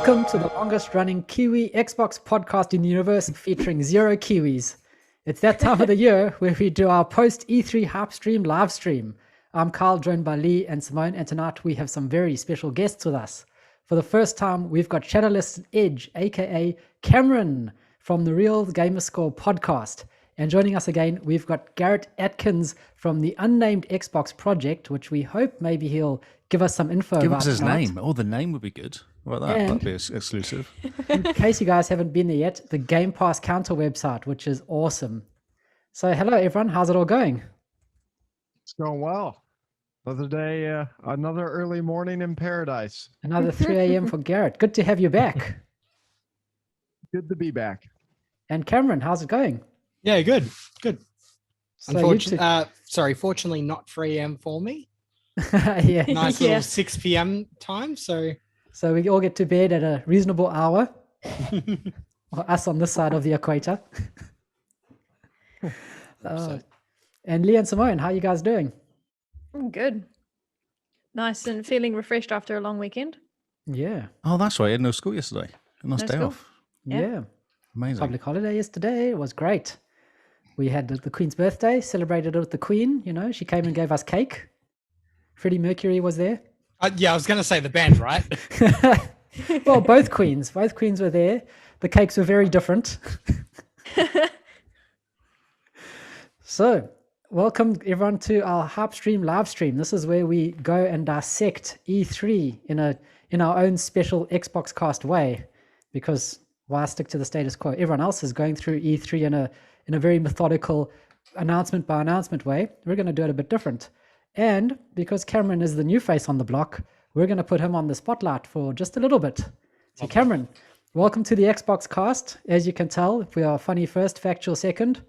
Welcome to the longest running Kiwi Xbox podcast in the universe featuring 0 Kiwis. It's that time of the year where we do our post E3 HypeStream live stream. I'm Carl, joined by Lee and Simone, and tonight we have some very special guests with us. For the first time, we've got Shadowless Edge, aka Cameron, from the RealGamerScore podcast. And joining us again, we've got Garrett Atkins from the unnamed Xbox project, which we hope maybe he'll give us some info about. Give us his name. Oh, the name would be good. What about that? And that'd be exclusive. in case you guys haven't been there yet, the Game Pass Counter website, which is awesome. So hello, everyone. How's it all going? It's going well. Another day, another early morning in paradise. Another 3 a.m. for Garrett. Good to have you back. Good to be back. And Cameron, how's it going? Yeah, good. So Fortunately not 3 a.m. for me. Yeah. Nice little 6 p.m. time. So we all get to bed at a reasonable hour. Or us on this side of the equator. And Lee and Simone, how are you guys doing? Good. Nice and feeling refreshed after a long weekend. Yeah. Oh, that's right. You had no school yesterday. A nice No day school. off. Yeah. Amazing. Public holiday yesterday. It was great. We had the Queen's birthday, celebrated it with the Queen. You know, she came and gave us cake. Freddie Mercury was there. yeah, I was going to say the band, right? Well, both queens were there. The cakes were very different. So, welcome everyone to our HypeStream live stream. This is where we go and dissect E3 in our own special Xboxcast way, because why stick to the status quo? Everyone else is going through E3 in a very methodical announcement by announcement way. We're going to do it a bit different. And because Cameron is the new face on the block, we're going to put him on the spotlight for just a little bit. So Cameron, welcome to the Xboxcast. As you can tell, we are funny first, factual second.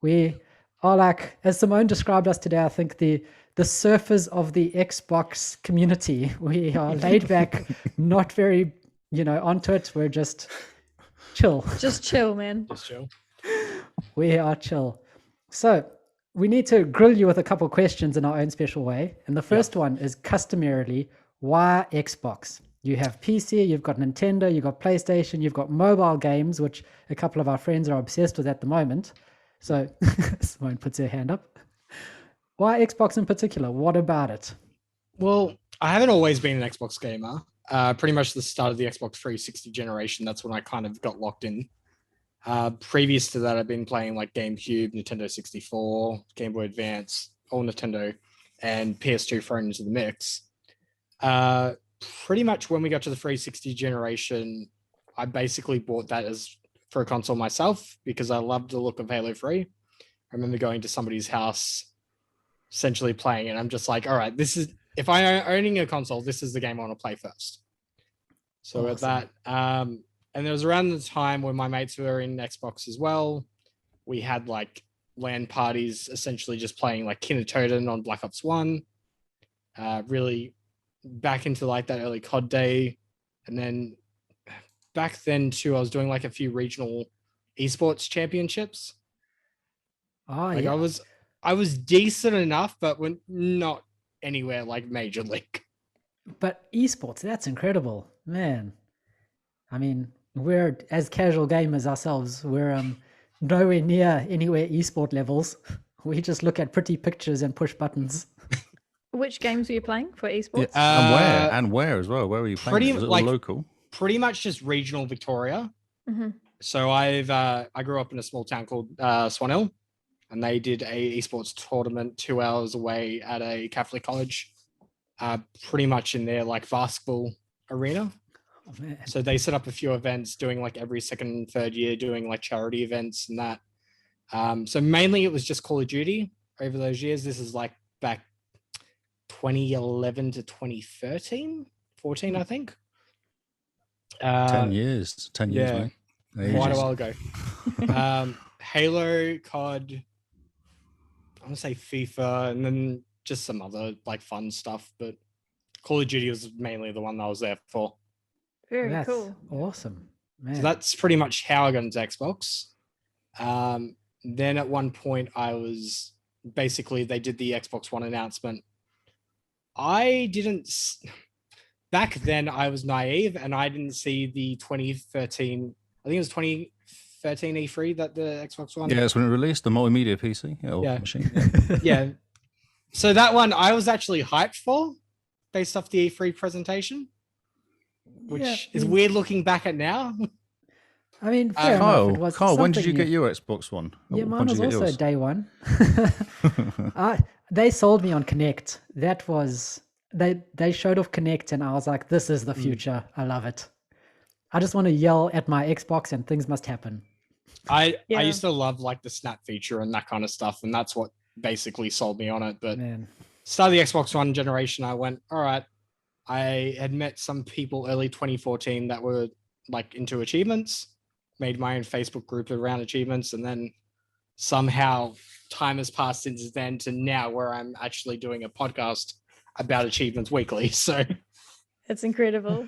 We are like, as Simone described us today, I think the surfers of the Xbox community. We are laid back, not very, onto it. We're just chill. Just chill, man. Just chill. We are chill. So we need to grill you with a couple questions in our own special way. And the first one is customarily, why Xbox? You have PC, you've got Nintendo, you've got PlayStation, you've got mobile games, which a couple of our friends are obsessed with at the moment. So Simone puts her hand up. Why Xbox in particular? What about it? Well, I haven't always been an Xbox gamer. Pretty much the start of the Xbox 360 generation, that's when I kind of got locked in. Previous to that, I've been playing like GameCube, Nintendo 64, Game Boy Advance, all Nintendo, and PS2 thrown into the mix. Pretty much when we got to the 360 generation, I basically bought that as for a console myself because I loved the look of Halo 3. I remember going to somebody's house, essentially playing it. I'm just like, all right, if I'm owning a console, this is the game I want to play first. So Awesome. at that, and it was around the time when my mates were in Xbox as well. We had like LAN parties, essentially just playing like Kinetoden on Black Ops 1. Really back into like that early COD day. And then back then too, I was doing like a few regional esports championships. Oh, Like yeah. I was decent enough, but we're not anywhere like major league. But esports, that's incredible, man. I mean, we're, as casual gamers ourselves, we're nowhere near anywhere esport levels. We just look at pretty pictures and push buttons. Which games were you playing for esports? And where as well? Where were you playing? Pretty Was it all like local? Pretty much just regional Victoria. Mm-hmm. So I grew up in a small town called Swan Hill, and they did a esports tournament 2 hours away at a Catholic college, pretty much in their like basketball arena. Oh, man. So they set up a few events, doing like every second and third year, doing like charity events and that. So mainly it was just Call of Duty over those years. This is like back 2011 to 2013, 14, I think. 10 years. 10 years, yeah. mate. Quite a Ages. while ago. Halo, COD, I want to say FIFA, and then just some other like fun stuff. But Call of Duty was mainly the one that I was there for. Very That's cool. awesome, man. So that's pretty much how I got into Xbox. Then at one point I was basically, they did the Xbox One announcement. I didn't back then I was naive and I didn't see the 2013. I think it was 2013 E3 that the Xbox One. Yeah, that's when it released the multimedia PC machine. Yeah. So that one I was actually hyped for, based off the E3 presentation, which is weird looking back at now. I mean, fair enough. It was Kyle, when did you something get your Xbox One? Yeah, When mine did was you get also yours? day one. They sold me on Connect. That was they showed off Connect, and I was like, "This is the future. I love it." I just want to yell at my Xbox, and things must happen. I used to love like the snap feature and that kind of stuff, and that's what basically sold me on it. But start of the Xbox One generation, I went, all right. I had met some people early 2014 that were like into achievements, made my own Facebook group around achievements, and then somehow time has passed since then to now where I'm actually doing a podcast about achievements weekly. So it's incredible.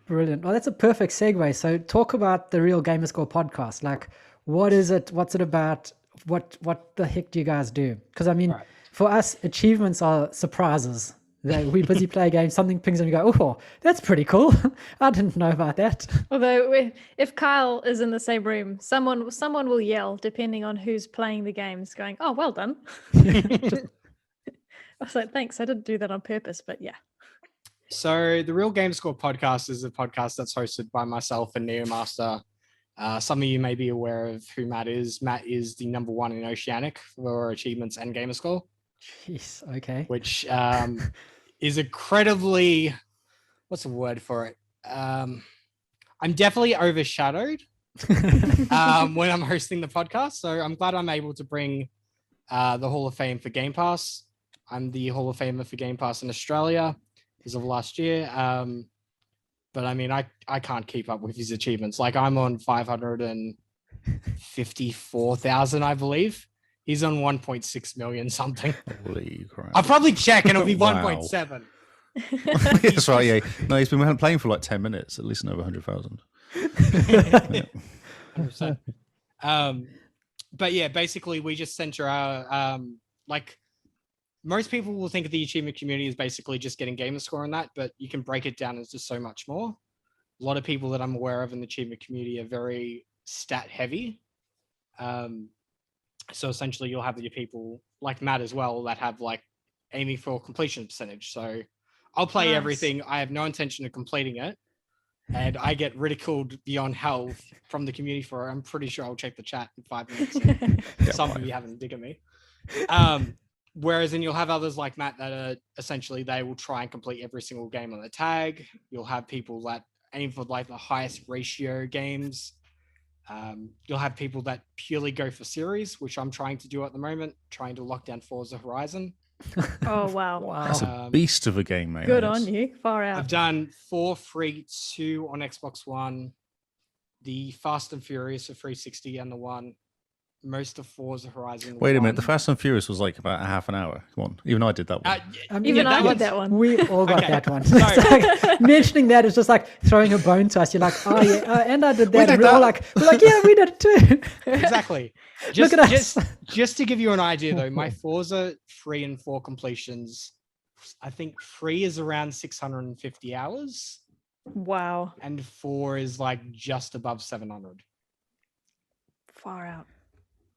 Brilliant. Well, that's a perfect segue. So talk about the Real Gamerscore podcast. Like, what is it? What's it about? What the heck do you guys do? Because I mean, for us, achievements are surprises. We busy play games, something pings and you go, oh, that's pretty cool. I didn't know about that. Although if Kyle is in the same room, someone will yell, depending on who's playing the games, going, oh, well done. I was like, thanks. I didn't do that on purpose, but yeah. So the Real GameScore podcast is a podcast that's hosted by myself and NeoMaster. Some of you may be aware of who Matt is. Matt is the #1 in Oceanic for achievements and Gamerscore. Jeez, okay. Which is incredibly, what's the word for it? I'm definitely overshadowed when I'm hosting the podcast. So I'm glad I'm able to bring the Hall of Fame for Game Pass. I'm the Hall of Famer for Game Pass in Australia as of last year. But I mean, I can't keep up with his achievements. Like I'm on 554,000, I believe. He's on 1.6 million something. Holy crap. I'll probably check and it'll be Wow. 1.7. That's right, yeah. No, he's been playing for like 10 minutes, at least over 100,000. 100%. But yeah, basically we just center our, like most people will think of the achievement community as basically just getting gamer score on that, but you can break it down into so much more. A lot of people that I'm aware of in the achievement community are very stat heavy. So essentially you'll have your people like Matt as well that have like aiming for completion percentage. So I'll play everything. I have no intention of completing it. And I get ridiculed beyond hell from the community for it. I'm pretty sure I'll check the chat in 5 minutes. Some of you haven't dig at me. Whereas then you'll have others like Matt that are essentially they will try and complete every single game on the tag. You'll have people that aim for like the highest ratio games. You'll have people that purely go for series, which I'm trying to do at the moment, trying to lock down Forza Horizon. Oh, wow. That's a beast of a game, mate. Good on you. Far out. I've done 4 free, 2 on Xbox One, the Fast and Furious for 360 and the one, most of Forza Horizon. Wait a minute, the Fast and Furious was like about a half an hour. Come on, even I did that one. Even I did that one. We all got that one. It's like, mentioning that is just like throwing a bone to us. You're like, oh yeah, and I did that. And we're like, yeah, we did it too. Exactly. Look at us. Just to give you an idea though, my Forza 3 and 4 completions, I think 3 is around 650 hours. Wow. And 4 is like just above 700. Far out.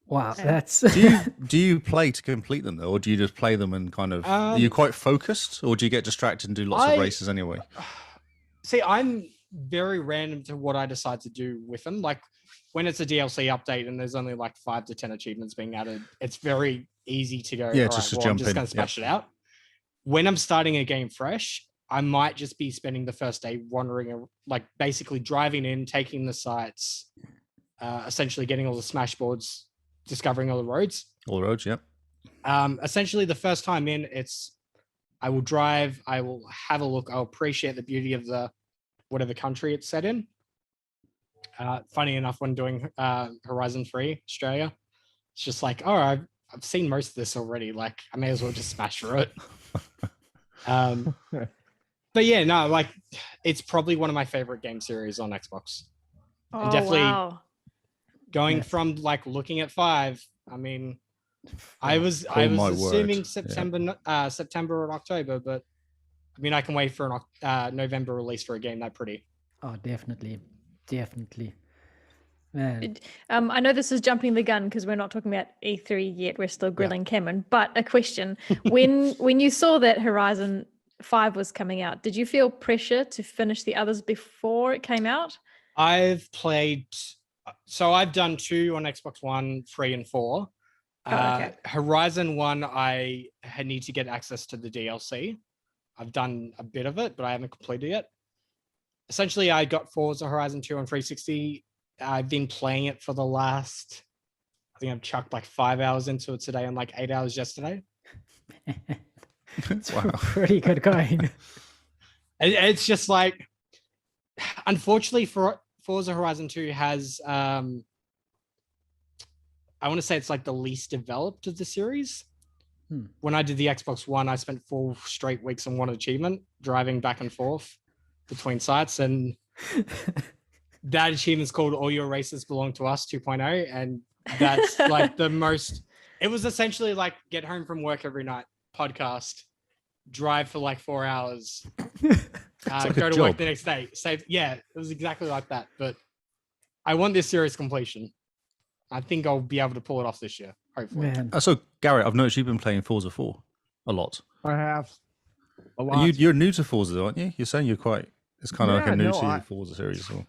Wow, that's. Do you play to complete them though, or do you just play them and kind of? Are you quite focused, or do you get distracted and do lots of races anyway? See, I'm very random to what I decide to do with them. Like when it's a DLC update and there's only like 5 to 10 achievements being added, it's very easy to go. Yeah, all just right, to jump I'm just in. going to smash it out. When I'm starting a game fresh, I might just be spending the first day wandering, like basically driving in, taking the sites, essentially getting all the smash boards, discovering all the roads. All the roads, yep. Essentially, the first time in, I will drive, I will have a look, I'll appreciate the beauty of the whatever country it's set in. Funny enough, when doing Horizon 3 Australia, it's just like, oh, I've seen most of this already. Like, I may as well just smash through it. But yeah, no, like it's probably one of my favorite game series on Xbox. Oh, and definitely wow. going from like looking at 5. I mean, I was assuming September or October, but I mean, I can wait for an November release for a game that pretty. Oh, definitely. Definitely. Man. I know this is jumping the gun because we're not talking about E3 yet. We're still grilling Cameron. But a question: when you saw that Horizon 5 was coming out, did you feel pressure to finish the others before it came out? I've played, so I've done 2 on Xbox One, 3 and 4. Okay. Horizon 1, I need to get access to the DLC. I've done a bit of it, but I haven't completed it yet. Essentially, I got Forza Horizon 2 on 360. I've been playing it for the last, I think I've chucked like 5 hours into it today and like 8 hours yesterday. It's pretty good going. It's just like, unfortunately, for Forza Horizon 2 has, I want to say it's like the least developed of the series. When I did the Xbox One, I spent 4 straight weeks on one achievement, driving back and forth between sites, and that achievement's called All Your Races Belong to Us 2.0, and that's like the most, it was essentially like get home from work every night, podcast, drive for like 4 hours, like go a to work job. the next day. Yeah, it was exactly like that. But I want this series completion. I think I'll be able to pull it off this year, hopefully. Man. So, Garrett, I've noticed you've been playing Forza 4 a lot. I have a lot. You're new to Forza, aren't you? You're saying you're quite, it's kind of like Yeah, a new no, to Forza series. Or...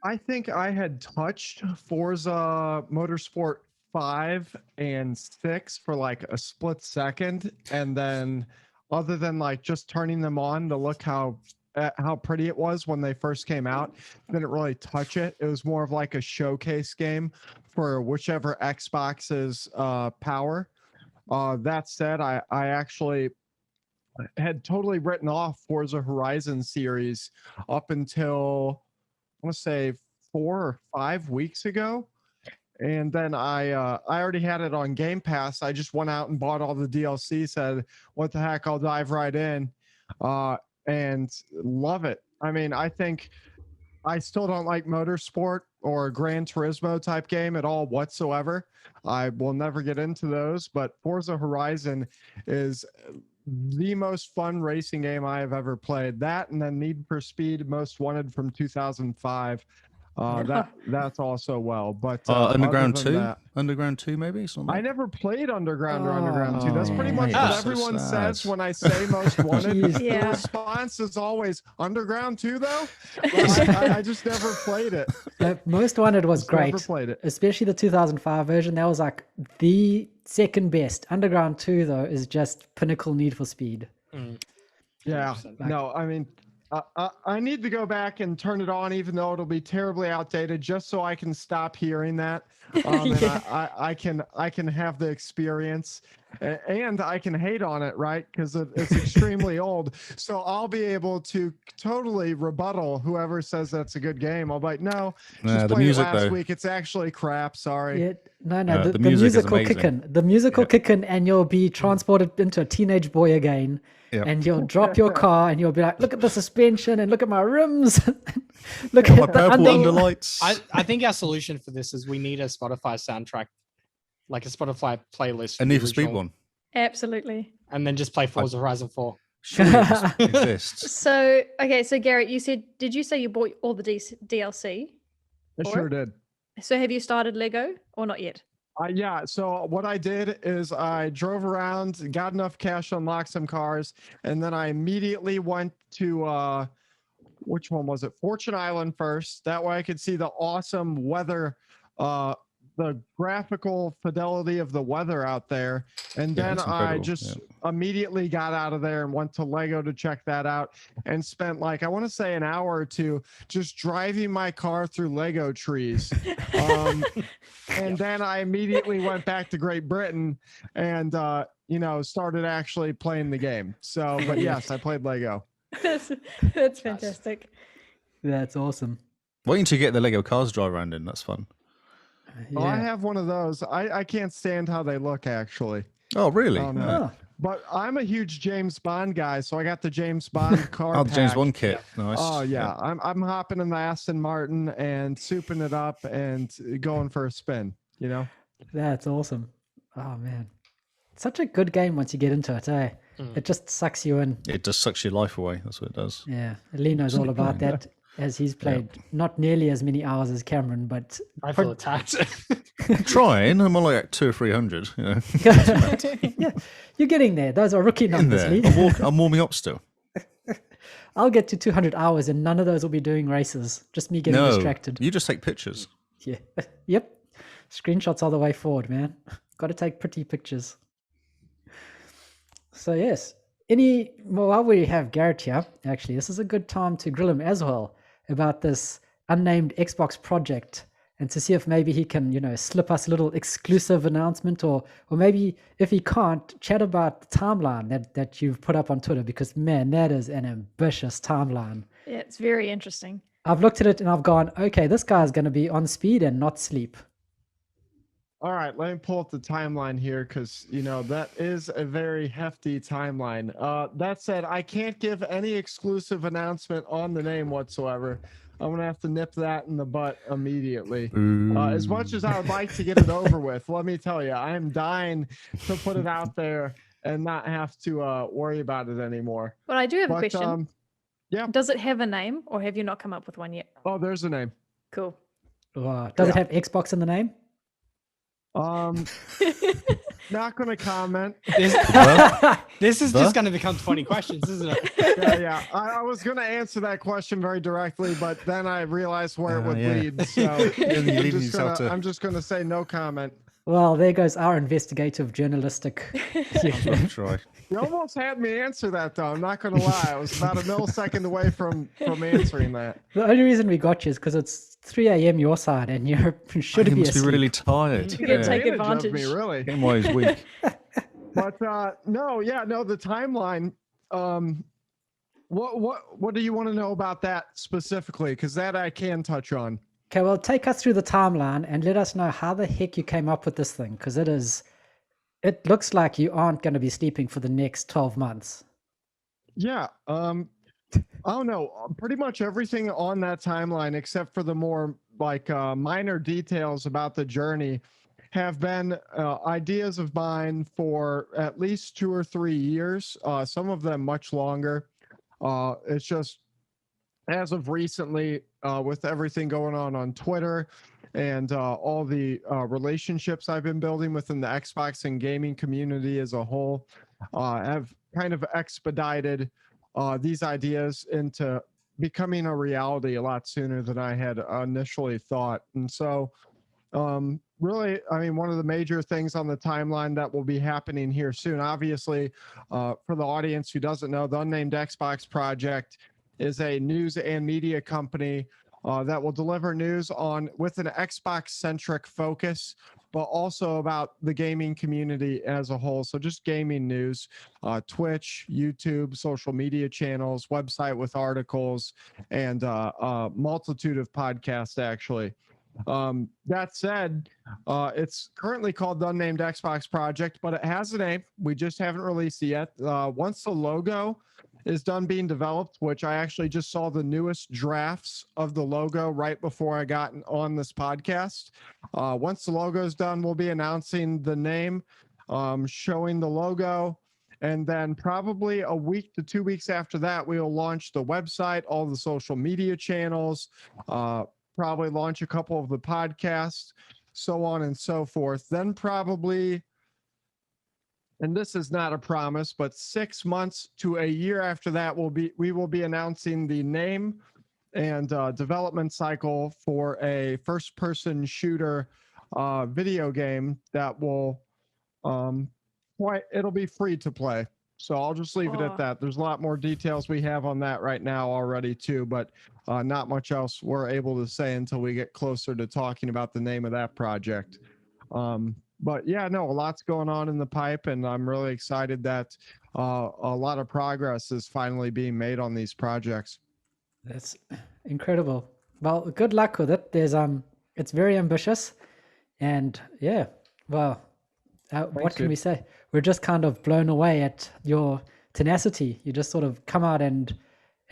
I think I had touched Forza Motorsport 5 and 6 for like a split second, and then other than like just turning them on to look how pretty it was when they first came out, didn't really touch it. It was more of like a showcase game for whichever Xbox's power. That said, I actually had totally written off Forza Horizon series up until I want to say 4 or 5 weeks ago. And then I already had it on Game Pass. I just went out and bought all the DLC, said, what the heck, I'll dive right in, and love it. I mean, I think I still don't like Motorsport or Gran Turismo type game at all whatsoever. I will never get into those, but Forza Horizon is the most fun racing game I have ever played. That and then Need for Speed Most Wanted from 2005. That's also well, but Underground other than 2, that, Underground 2, maybe something. I never played Underground or Underground 2. That's pretty much man. what That's so everyone sad. says when I say Most Wanted. Jeez. Yeah. The response is always Underground 2, though. Well, I just never played it. Most Wanted was Just never great, played it. especially the 2005 version. That was like the second best. Underground 2, though, is just pinnacle Need for Speed. Yeah. 100%. No, I mean, I need to go back and turn it on, even though it'll be terribly outdated, just so I can stop hearing that. And I can have the experience, and I can hate on it, right? Because it's extremely old. So I'll be able to totally rebuttal whoever says that's a good game. I'll be like, no, just the played it music, last though. week. It's actually crap. Sorry. Yeah, no, The the music is musical amazing. kick in. The musical kick in, and you'll be transported into a teenage boy again. Yeah. And you'll drop your car and you'll be like, look at the suspension and look at my rims. Look My at the purple under- underlights. I think our solution for this is we need a Spotify soundtrack, like a Spotify playlist. A for Need the for Speed original, one. Absolutely. and then just play Forza Horizon 4. Surely it exists. So, okay, so Garrett, did you say you bought all the DLC? I sure did. So have you started Lego or not yet? Yeah, so what I did is I drove around, got enough cash to unlock some cars, and then I immediately went to which one was it? Fortune Island first. That way I could see the awesome weather, the graphical fidelity of the weather out there. And Yeah, then it's I incredible, just immediately got out of there and went to Lego to check that out, and spent like, I want to say, an hour or two just driving my car through Lego trees. And then I immediately went back to Great Britain and started actually playing the game. So, but yes, I played Lego. That's fantastic. That's awesome. Waiting to get the Lego cars to drive around in. That's fun. Oh, I Yeah. have one of those. I can't stand how they look, actually. Oh, really? Oh, no. Oh, But I'm a huge James Bond guy, so I got the James Bond car Oh, the James pack. Bond kit. Nice. Oh yeah, I'm hopping in the Aston Martin and souping it up and going for a spin. that's awesome. Oh man, such a good game once you get into it, eh? It just sucks you in. It just sucks your life away. That's what it does. Yeah, Lee knows all about that, as he's played not nearly as many hours as Cameron, but I feel attacked. Trying. I'm on like 200 or 300. You know, yeah, you're getting there. Those are rookie in numbers, there. Lee. I'm warming up still. I'll get to 200 hours, and none of those will be doing races. Just me getting distracted. You just take pictures. Yeah. Yep. Screenshots are the way forward, man. Got to take pretty pictures. So yes, while we have Garrett here, actually, this is a good time to grill him as well about this unnamed Xbox project, and to see if maybe he can, slip us a little exclusive announcement, or maybe if he can't, chat about the timeline that you've put up on Twitter, because man, that is an ambitious timeline. Yeah, it's very interesting. I've looked at it and I've gone, okay, this guy's going to be on speed and not sleep. All right, let me pull up the timeline here because, that is a very hefty timeline. That said, I can't give any exclusive announcement on the name whatsoever. I'm going to have to nip that in the butt immediately. As much as I would like to get it over with, let me tell you, I am dying to put it out there and not have to worry about it anymore. Well, I do have a question. Yeah. Does it have a name, or have you not come up with one yet? Oh, there's a name. Cool. Does it have Xbox in the name? Not going to comment. This is just going to become 20 questions, isn't it? Yeah. I was going to answer that question very directly, but then I realized where it would lead. So I'm just going to say no comment. Well, there goes our investigative journalistic. That's right. You almost had me answer that, though. I'm not going to lie. I was about a millisecond away from answering that. The only reason we got you is because it's 3 a.m. your side, and you should be must be really tired. You can take advantage of me, really. Getting why he's weak. But the timeline. What do you want to know about that specifically? Because that I can touch on. Okay, well, take us through the timeline and let us know how the heck you came up with this thing, because it looks like you aren't going to be sleeping for the next 12 months. Yeah. I don't know. Pretty much everything on that timeline, except for the more minor details about the journey, have been ideas of mine for at least 2 or 3 years. Some of them much longer. It's just as of recently, with everything going on Twitter and all the relationships I've been building within the Xbox and gaming community as a whole, have kind of expedited these ideas into becoming a reality a lot sooner than I had initially thought. And so really, one of the major things on the timeline that will be happening here soon, obviously, for the audience who doesn't know, the Unnamed Xbox Project is a news and media company that will deliver news with an Xbox-centric focus, but also about the gaming community as a whole. So just gaming news, Twitch, YouTube, social media channels, website with articles, and a multitude of podcasts, actually. That said, it's currently called the Unnamed Xbox Project, but it has a name. We just haven't released it yet. Once the logo is done being developed, which I actually just saw the newest drafts of the logo right before I got on this podcast. Once the logo is done, we'll be announcing the name, showing the logo, and then probably a week to 2 weeks after that, we'll launch the website, all the social media channels, probably launch a couple of the podcasts, so on and so forth. Then probably, and this is not a promise, but 6 months to a year after that, we will be announcing the name and development cycle for a first-person shooter video game that will it'll be free to play. So I'll just leave it at that. There's a lot more details we have on that right now already too, but not much else we're able to say until we get closer to talking about the name of that project. But yeah, no, a lot's going on in the pipe, and I'm really excited that a lot of progress is finally being made on these projects. That's incredible. Well, good luck with it. It's very ambitious, and yeah, well, what can we say? We're just kind of blown away at your tenacity. You just sort of come out and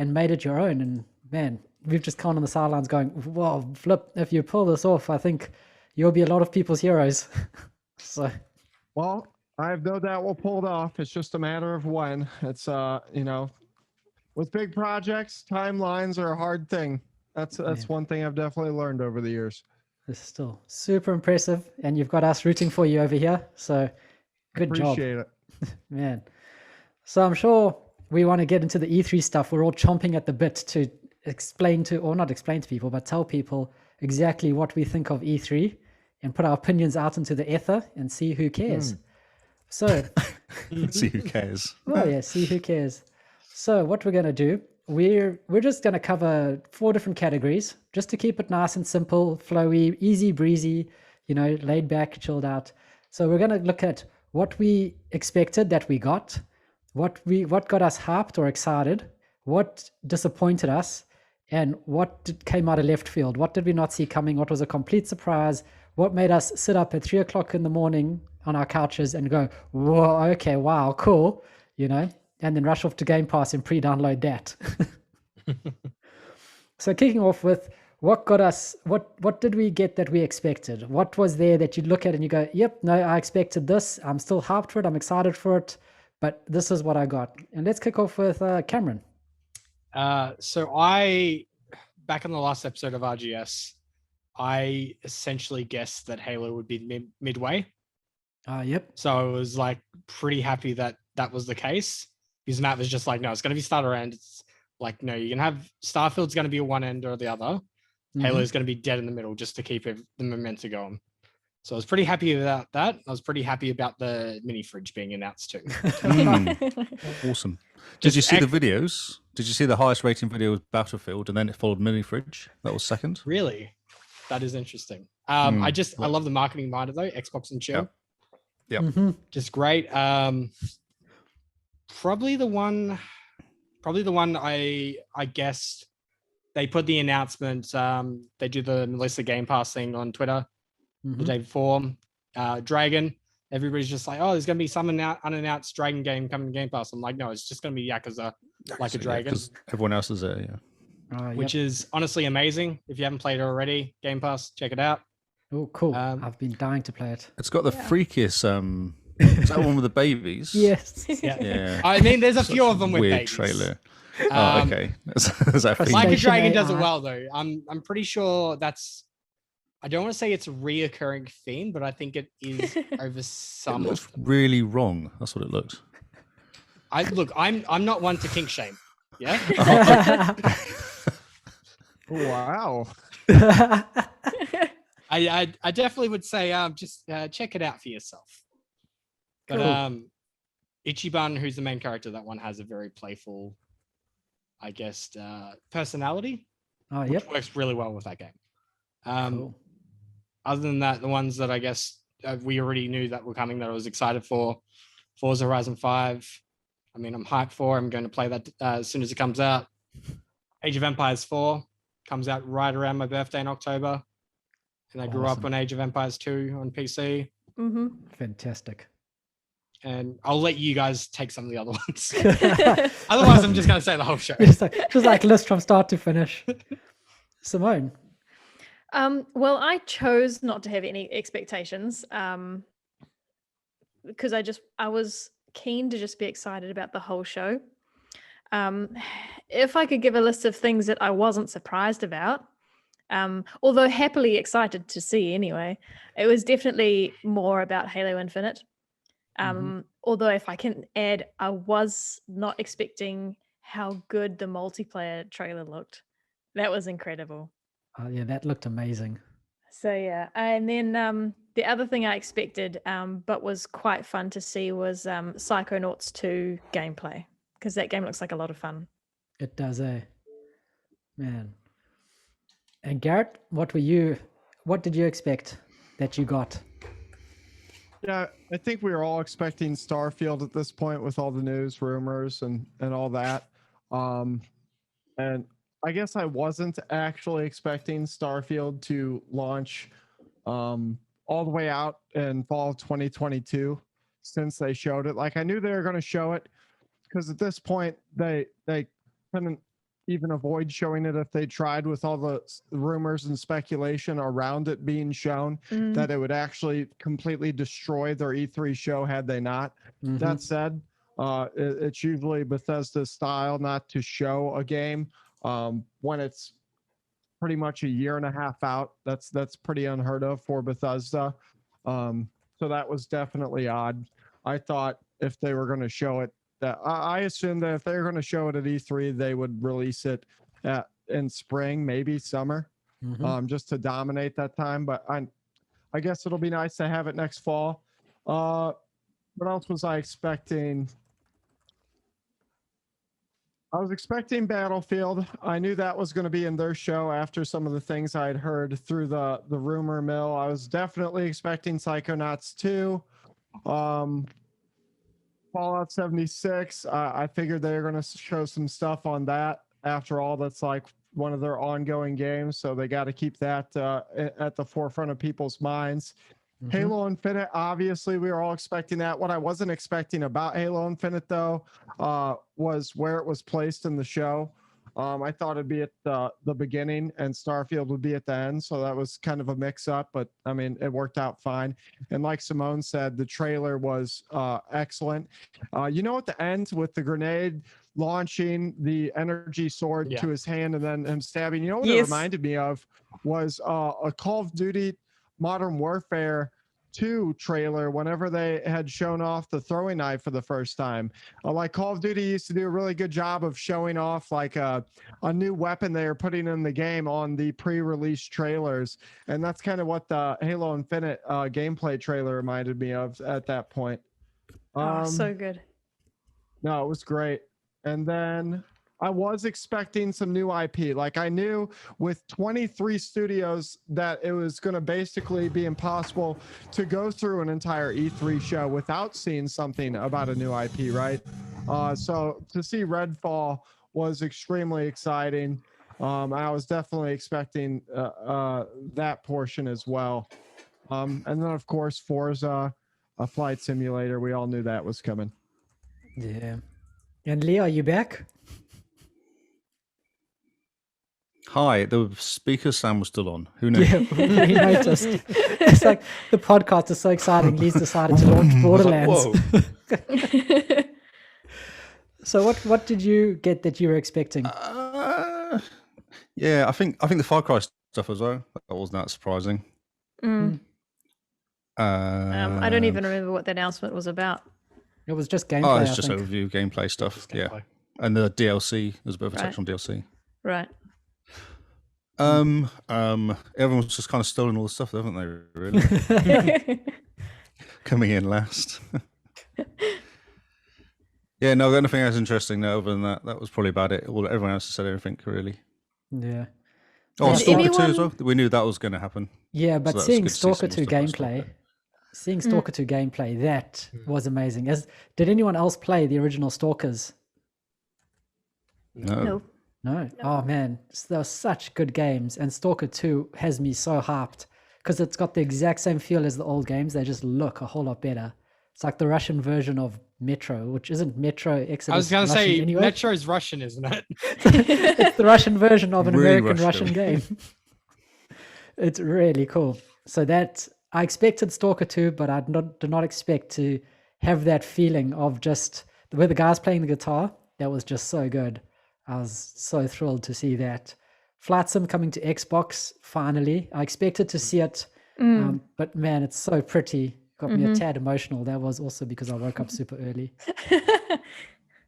made it your own, and man, we've just gone on the sidelines going, "Whoa, flip! If you pull this off, I think you'll be a lot of people's heroes." So, well, I have no doubt we'll pull it off. It's just a matter of when. It's with big projects, timelines are a hard thing. That's one thing I've definitely learned over the years. This is still super impressive, and you've got us rooting for you over here. So good job, Appreciate it. man. So I'm sure we want to get into the E3 stuff. We're all chomping at the bit to explain to, or not explain to people, but tell people exactly what we think of E3 and put our opinions out into the ether and see who cares. So, See who cares. well, yeah, see who cares. So what we're going to do, we're just going to cover 4 different categories just to keep it nice and simple, flowy, easy breezy, laid back, chilled out. So we're going to look at what we expected that we got, what got us hyped or excited, what disappointed us, and what came out of left field. What did we not see coming? What was a complete surprise? What made us sit up at 3 o'clock in the morning on our couches and go, whoa, okay, wow, cool, and then rush off to Game Pass and pre-download that. So kicking off with what got us, what did we get that we expected? What was there that you look at and you go, yep, no, I expected this. I'm still hyped for it. I'm excited for it, but this is what I got. And let's kick off with Cameron. So I, back in the last episode of RGS, I essentially guessed that Halo would be midway. Yep. So I was like pretty happy that that was the case, because Matt was just like, no, it's going to be starter end. It's like, no, you can have Starfield's going to be a one end or the other. Halo's going to be dead in the middle just to keep the momentum going. So I was pretty happy about that. I was pretty happy about the mini fridge being announced too. Awesome. Did you see the videos? Did you see the highest rating video was Battlefield, and then it followed mini fridge? That was second. Really? That is interesting. I love the marketing behind it though. Xbox and chill. Yep. Just great. Probably the one I guessed. They put the announcement. They do the Melissa Game Pass thing on Twitter the day before. Dragon. Everybody's just like, oh, there's going to be some unannounced Dragon game coming to Game Pass. I'm like, no, it's just going to be Yakuza, like a dragon. Because everyone else is there, yeah. Which is honestly amazing. If you haven't played it already, Game Pass, check it out. Oh, cool. I've been dying to play it. It's got the freakiest, is that one with the babies? Yes. Yeah. I mean, there's a few of them with weird babies. Trailer. Okay. Is that Like a Dragon does it well though. I'm pretty sure that's, I don't want to say it's a reoccurring theme, but I think it is over some. It looks really wrong. That's what it looks. I'm not one to kink shame. Yeah. Wow. I definitely would say just check it out for yourself. But cool. Ichiban, who's the main character, that one has a very playful, I guess, personality. Which works really well with that game. Cool. Other than that, the ones that I guess we already knew that were coming that I was excited for, Forza Horizon 5. I mean, I'm hyped for. I'm going to play that as soon as it comes out. Age of Empires 4 comes out right around my birthday in October. And I grew up on Age of Empires 2 on PC. Fantastic. And I'll let you guys take some of the other ones. Otherwise, I'm just going to say the whole show. Just like list from start to finish. Simone. Well, I chose not to have any expectations because I was keen to just be excited about the whole show. If I could give a list of things that I wasn't surprised about, although happily excited to see anyway, it was definitely more about Halo Infinite. Although if I can add, I was not expecting how good the multiplayer trailer looked. That was incredible. Oh yeah, that looked amazing. So yeah, and then the other thing I expected, but was quite fun to see, was Psychonauts 2 gameplay, because that game looks like a lot of fun. It does, man. And Garrett, what did you expect that you got? Yeah, I think we were all expecting Starfield at this point with all the news, rumors, and all that. And I guess I wasn't actually expecting Starfield to launch all the way out in fall of 2022 since they showed it. Like, I knew they were going to show it because at this point they couldn't even avoid showing it if they tried, with all the rumors and speculation around it being shown, that it would actually completely destroy their E3 show had they not. That said, it's usually Bethesda's style not to show a game when it's pretty much a year and a half out. That's pretty unheard of for Bethesda. So that was definitely odd. I thought if they were going to show it, that I assumed that if they were going to show it at E3, they would release it in spring, maybe summer, just to dominate that time. But I guess it'll be nice to have it next fall. What else was I expecting? I was expecting Battlefield. I knew that was going to be in their show after some of the things I had heard through the rumor mill. I was definitely expecting Psychonauts 2. Fallout 76. I figured they were going to show some stuff on that. After all, that's like one of their ongoing games, so they got to keep that at the forefront of people's minds. Halo Infinite, obviously, we were all expecting that. What I wasn't expecting about Halo Infinite, though, was where it was placed in the show. I thought it'd be at the beginning and Starfield would be at the end, so that was kind of a mix-up, but I mean, it worked out fine. And like Simone said, the trailer was excellent. You know, at the end with the grenade launching the energy sword to his hand and then him stabbing, you know what it reminded me of was a Call of Duty Modern Warfare 2 trailer whenever they had shown off the throwing knife for the first time. Like Call of Duty used to do a really good job of showing off like a new weapon they were putting in the game on the pre-release trailers, and that's kind of what the Halo Infinite gameplay trailer reminded me of at that point. So good. No, it was great. And then I was expecting some new IP. Like I knew with 23 studios that it was going to basically be impossible to go through an entire E3 show without seeing something about a new IP, right? So to see Redfall was extremely exciting. I was definitely expecting that portion as well. And then of course Forza, a flight simulator. We all knew that was coming. Yeah. And Lee, are you back? Hi, the speaker sound was still on. Who knows? Yeah, we noticed. It's like the podcast is so exciting. Lee's decided to launch Borderlands. Whoa. So what did you get that you were expecting? Yeah, I think the Far Cry stuff as well. That wasn't that surprising. I don't even remember what the announcement was about. It was just gameplay. Oh, it's just overview gameplay stuff. Yeah, and the DLC. There's a bit of a section on DLC. Right. Everyone's just kind of stolen all the stuff, haven't they? Really, coming in last. Yeah, no, the only thing that's interesting though, other than that was probably about it. Everyone else has said everything really. Yeah. Oh, Stalker 2 as well. We knew that was going to happen. Yeah, but So seeing Stalker 2 gameplay, that was amazing. Did anyone else play the original Stalkers? No. No. Oh man, they're such good games, and Stalker 2 has me so hyped because it's got the exact same feel as the old games. They just look a whole lot better. It's like the Russian version of Metro, which isn't Metro Exodus. I was going to say anyway. Metro is Russian, isn't it? It's the Russian version of an Really American Russian game. It's really cool. So that I expected Stalker 2, but I did not expect to have that feeling of just where the guy's playing the guitar. That was just so good. I was so thrilled to see that. Flight Sim coming to Xbox, finally. I expected to see it, but man, it's so pretty. Got me a tad emotional. That was also because I woke up super early.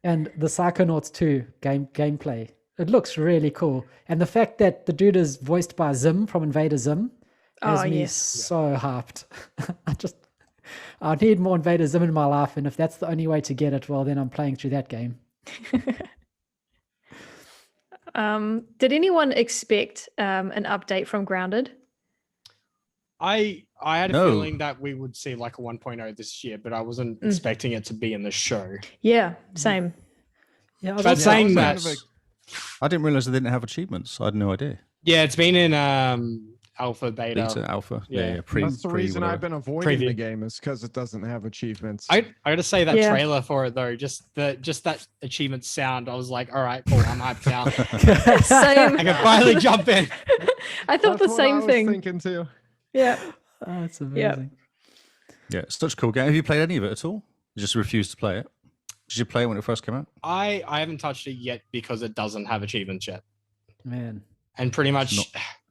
And the Psychonauts 2 gameplay, it looks really cool. And the fact that the dude is voiced by Zim from Invader Zim has me so hyped. I need more Invader Zim in my life, and if that's the only way to get it, well, then I'm playing through that game. Did anyone expect an update from Grounded? I had a feeling that we would see like a 1.0 this year, but I wasn't expecting it to be in the show. Yeah, same. Yeah, But saying that, I didn't realize they didn't have achievements. I had no idea. yeah, it's been in alpha, beta. Beta, alpha. Yeah, Yeah. pre. That's the reason I've been avoiding Preview. the game is because it doesn't have achievements. I gotta say that Yeah. trailer for it though, just that achievement sound, I was like, all right, cool, I'm hyped now. Same. I can finally jump in. I thought That's the what I same was thing. thinking too. Yeah. Oh, it's amazing. Yeah, it's such a cool game. Have you played any of it at all? You just refused to play it. Did you play it when it first came out? I haven't touched it yet because it doesn't have achievements yet. Man. And pretty much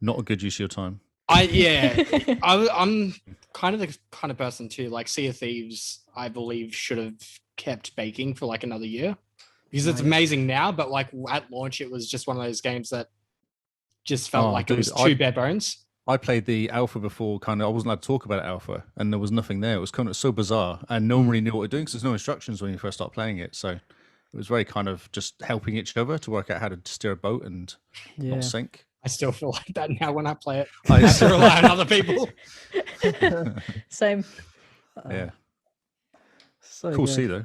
Not a good use of your time. I'm kind of the kind of person too. Like Sea of Thieves, I believe should have kept baking for like another year because it's Nice. amazing now. But like at launch, it was just one of those games that just felt Oh, like dude, it was too bare bones. I played the alpha before, I wasn't allowed to talk about alpha, and there was nothing there. It was kind of so bizarre, and no one really knew what they're doing because there's no instructions when you first start playing it. So it was very kind of just helping each other to work out how to steer a boat and Yeah. not sink. I still feel like that now when I play it. I I have to rely on other people. Same. Yeah, So cool good. see though.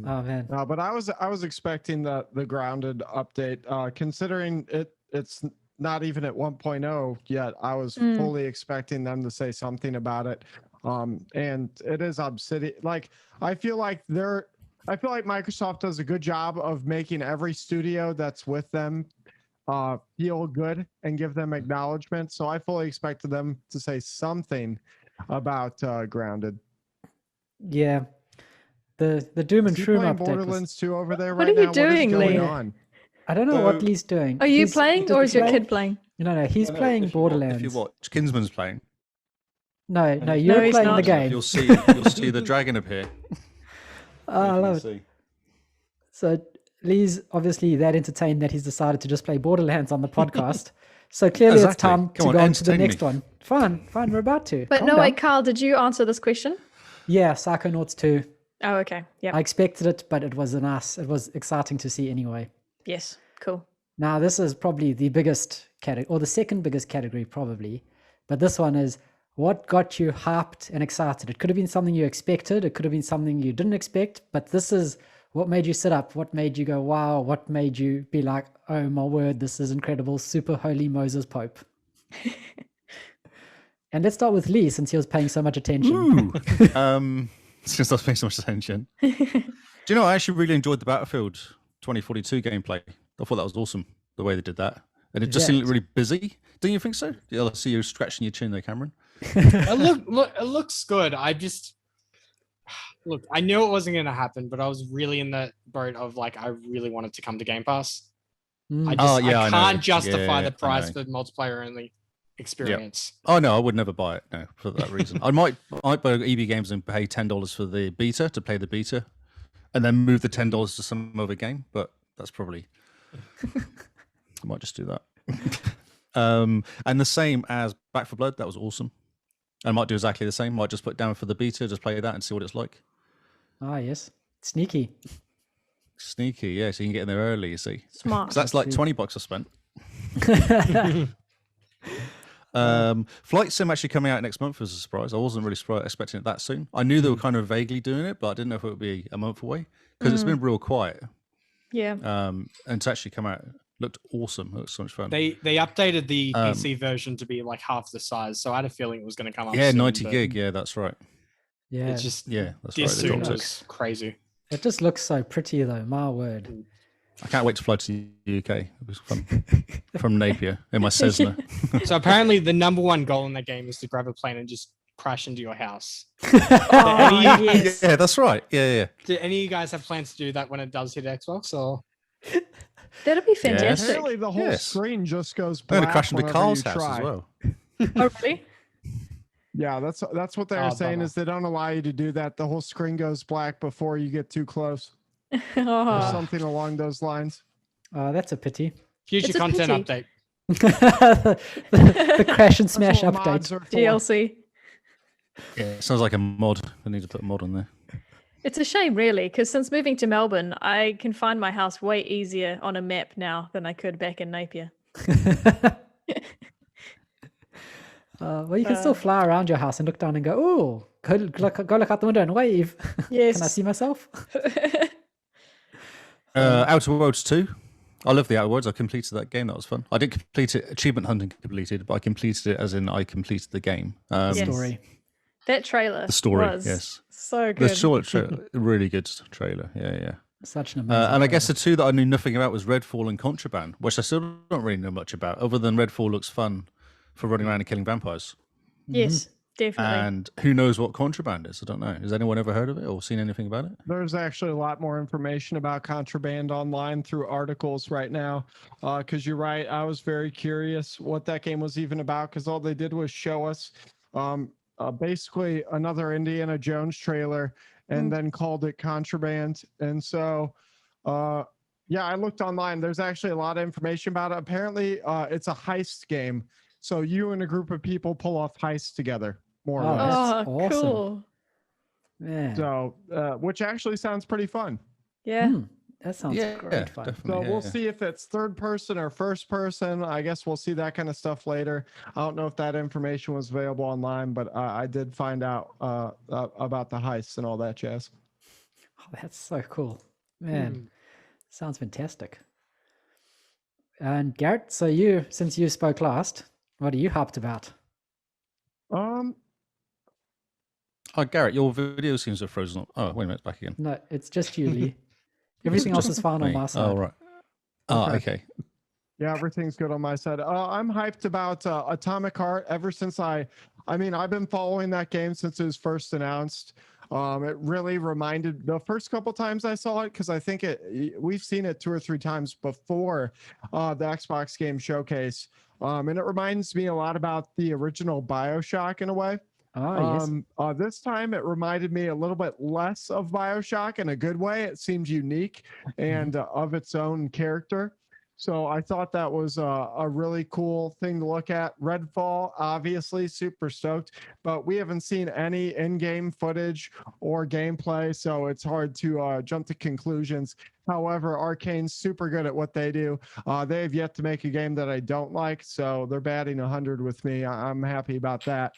Oh man. No, but I was expecting the grounded update. Considering it's not even at 1.0 yet, I was fully expecting them to say something about it. And it is Obsidian. Like I feel like Microsoft does a good job of making every studio that's with them feel good and give them acknowledgement. So I fully expected them to say something about grounded. Yeah. The Doom and Is he playing Shroom update was, Borderlands 2 over there What right are you now? doing, what is going Lee? on? I don't know what Lee's doing. Are you He's- playing he or did is your play- kid playing? No, he's playing Borderlands. If you watch, Kinsman's playing. No, No, you're he's playing the not. game. You'll see the dragon appear. Oh, I love it. So Lee's obviously that entertained that he's decided to just play Borderlands on the podcast. So clearly it's Exactly. time Come to on, go on to the entertain me. next one. Fine, we're about to. But Calm no, down. wait, Carl, did you answer this question? Yeah, Psychonauts 2. Oh, okay. Yep. I expected it, but it was it was exciting to see anyway. Yes. Cool. Now, this is probably the biggest category, or the second biggest category, probably. But this one is what got you hyped and excited? It could have been something you expected, it could have been something you didn't expect, but this is what made you sit up, what made you go, wow, what made you be like, oh my word, this is incredible, super holy Moses Pope. And let's start with Lee, since he was paying so much attention. Since I was paying so much attention. Do you know, I actually really enjoyed the Battlefield 2042 gameplay. I thought that was awesome, the way they did that. And it just seemed really busy. Don't you think so? Yeah, I see you scratching your chin there, Cameron. It looks good. I knew it wasn't going to happen, but I was really in that boat of like, I really wanted to come to Game Pass. I I can't know. justify Yeah, the price I know. for multiplayer only experience. Oh no, I would never buy it. No, for that reason. I might buy EB Games and pay $10 for the beta to play the beta, and then move the $10 to some other game. But that's probably I might just do that. And the same as Back 4 Blood, that was awesome. I might do exactly the same. Might just put down for the beta, just play that and see what it's like. Ah, yes. Sneaky. Sneaky, yeah. So you can get in there early. You see, Smart. so that's like $20 I spent. Flight Sim actually coming out next month was a surprise. I wasn't really expecting it that soon. I knew they were kind of vaguely doing it, but I didn't know if it would be a month away because it's been real quiet. Yeah. And to actually come out looked awesome. It was so much fun. They updated the PC version to be like half the size, so I had a feeling it was going to come up. yeah, soon, 90 but gig. Yeah, that's right. Yeah. It's just Yeah, that's this right. They soon dropped it. was crazy. It just looks so pretty, though. My word. I can't wait to fly to the UK. It was fun. From Napier in my Cessna. So apparently, the number one goal in that game is to grab a plane and just crash into your house. Oh, yes. Yeah, that's right. Yeah. Do any of you guys have plans to do that when it does hit Xbox? Or That'd be fantastic. Apparently the whole Yes. screen just goes I'm going black to crash into whenever Carl's you house try. as well. Oh, really? Yeah, that's what they Oh, were saying bummer. is they don't allow you to do that. The whole screen goes black before you get too close, or Oh. something along those lines. Oh, that's a pity. future It's a content pity. update. the crash and smash That's what mods update. are for. DLC. Yeah, it sounds like a mod. I need to put a mod on there. It's a shame, really, because since moving to Melbourne, I can find my house way easier on a map now than I could back in Napier. Well, you can still fly around your house and look down and go, oh, go look out the window and wave. Yes. Can I see myself? Outer Worlds 2. I love the Outwards. I completed that game. That was fun. I didn't complete it. Achievement hunting completed, but I completed it as in I completed the game. The Yes. story. That trailer The story, was yes. so The good. short, really good trailer. Yeah. Such an amazing. And I guess the trailer. two that I knew nothing about was Redfall and Contraband, which I still don't really know much about, other than Redfall looks fun for running around and killing vampires. Yes, definitely. And who knows what Contraband is? I don't know. Has anyone ever heard of it or seen anything about it? There's actually a lot more information about Contraband online through articles right now. Because you're right, I was very curious what that game was even about, because all they did was show us basically another Indiana Jones trailer and then called it Contraband. And so, yeah, I looked online. There's actually a lot of information about it. Apparently, it's a heist game. So you and a group of people pull off heists together, more or Oh, less. that's Oh, awesome. cool. Yeah. So, which actually sounds pretty fun. Yeah. That sounds great fun. Definitely. So we'll see if it's third person or first person. I guess we'll see that kind of stuff later. I don't know if that information was available online, but I did find out about the heists and all that jazz. Oh, that's so cool. Man, sounds fantastic. And Garrett, so since you spoke last, what are you hyped about? Oh, Garrett, your video seems to have frozen up. Oh, wait a minute, it's back again. No, it's just you, Lee. Everything else is fine on Me. my side. Oh, right. Oh, okay. Yeah, everything's good on my side. I'm hyped about Atomic Heart ever since I've been following that game since it was first announced. It really reminded the first couple times I saw it, because I think we've seen it 2 or 3 times before the Xbox Game Showcase. And it reminds me a lot about the original BioShock in a way. Oh, yes. This time it reminded me a little bit less of BioShock in a good way. It seemed unique and of its own character. So I thought that was a really cool thing to look at. Redfall, obviously, super stoked, but we haven't seen any in-game footage or gameplay, so it's hard to jump to conclusions. However, Arcane's super good at what they do. They have yet to make a game that I don't like, so they're batting 100 with me. I'm happy about that.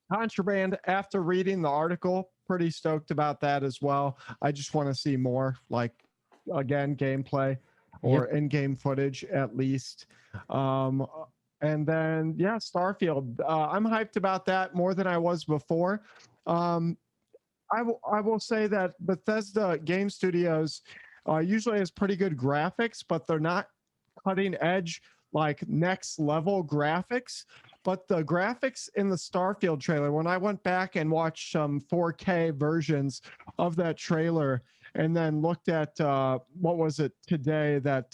Contraband, after reading the article, pretty stoked about that as well. I just want to see more, like, again, gameplay or in-game footage at least. And then, yeah, Starfield. I'm hyped about that more than I was before. I will say that Bethesda Game Studios usually has pretty good graphics, but they're not cutting edge, like next level graphics. But the graphics in the Starfield trailer, when I went back and watched some 4K versions of that trailer and then looked at what was it today that